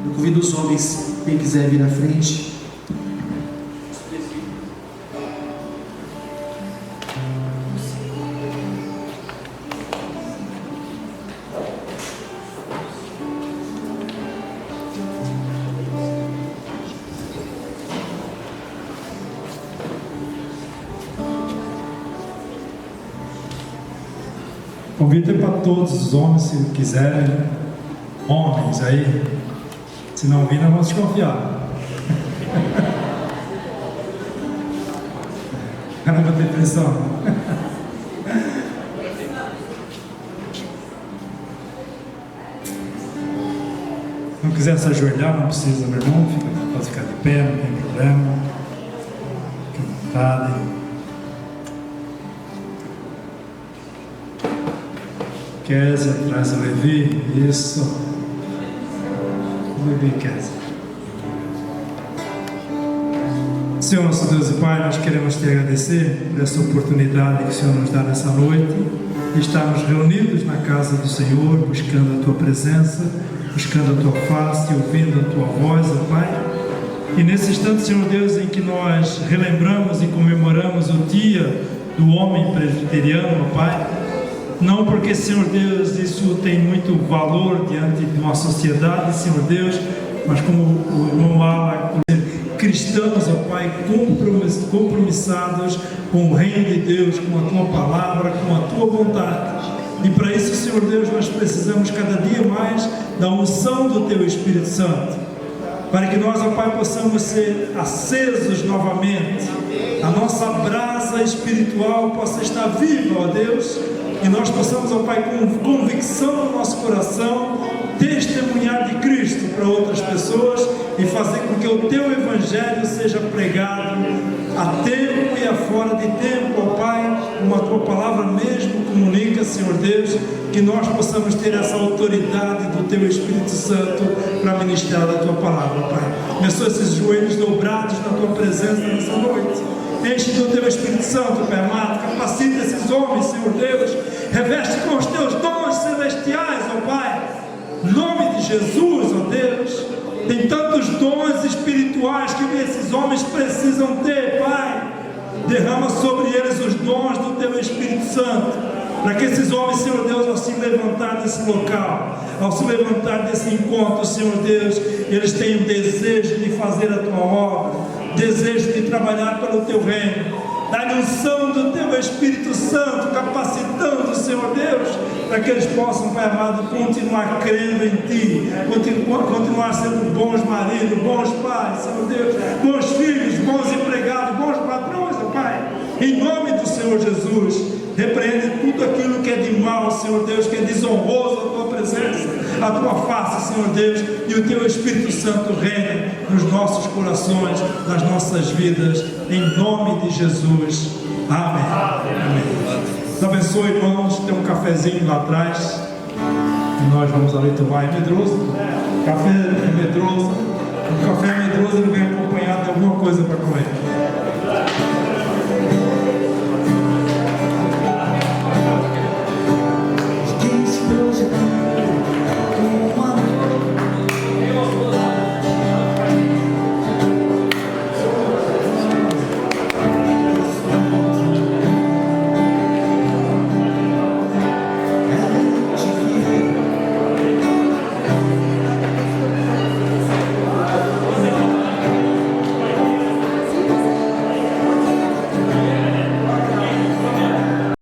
Eu convido os homens, quem quiser vir à frente. Convite para todos os homens, se quiserem, homens aí, se não vir, não vamos desconfiar. Eu não vou ter pressão. Não quiser se ajoelhar, não precisa, meu irmão, pode ficar de pé, não tem problema. Fique à vontade. Kézia, traz o Levi, isso. Levi, Kézia. Senhor, nosso Deus e Pai, nós queremos te agradecer por essa oportunidade que o Senhor nos dá nessa noite, de estarmos reunidos na casa do Senhor, buscando a Tua presença, buscando a Tua face, ouvindo a Tua voz, ó Pai. E nesse instante, Senhor Deus, em que nós relembramos e comemoramos o dia do homem presbiteriano, ó Pai, não porque, Senhor Deus, isso tem muito valor diante de uma sociedade, Senhor Deus, mas como o irmão Ala cristãos, ó Pai, compromissados com o reino de Deus, com a Tua palavra, com a Tua vontade. E para isso, Senhor Deus, nós precisamos cada dia mais da unção do Teu Espírito Santo, para que nós, ó Pai, possamos ser acesos novamente, a nossa brasa espiritual possa estar viva, ó Deus, e nós possamos, ó Pai, com convicção no nosso coração, testemunhar de Cristo para outras pessoas e fazer com que o Teu Evangelho seja pregado a tempo e a fora de tempo, ó Pai, como a Tua palavra mesmo comunica, Senhor Deus, que nós possamos ter essa autoridade do Teu Espírito Santo para ministrar a Tua palavra, Pai. Abençoa esses joelhos dobrados na Tua presença nessa noite. Enche do Teu Espírito Santo, Pai amado, capacita esses homens, Senhor Deus, reveste com os Teus dons celestiais, ó Pai, em nome de Jesus, ó Deus. Tem tantos dons espirituais que esses homens precisam ter, Pai. Derrama sobre eles os dons do Teu Espírito Santo, para que esses homens, Senhor Deus, ao se levantar desse local, ao se levantar desse encontro, Senhor Deus, eles tenham desejo de fazer a Tua obra, desejo de trabalhar pelo Teu reino. Dá-lhe unção do Teu Espírito Santo, capacitando, Senhor Deus, para que eles possam, Pai amado, continuar crendo em Ti, continuar sendo bons maridos, bons pais, Senhor Deus, bons filhos, bons empregados, bons patrões, ó Pai, em nome do Senhor Jesus. Repreende tudo aquilo que é de mal, Senhor Deus, que é desonroso a Tua presença, a Tua face, Senhor Deus, e o Teu Espírito Santo reina nos nossos corações, nas nossas vidas, em nome de Jesus. Amém. Amém. Deus abençoe, irmãos. Tem um cafezinho lá atrás e nós vamos ali tomar. É medroso? Café é medroso. O café é medroso, ele vem acompanhado de alguma coisa para comer.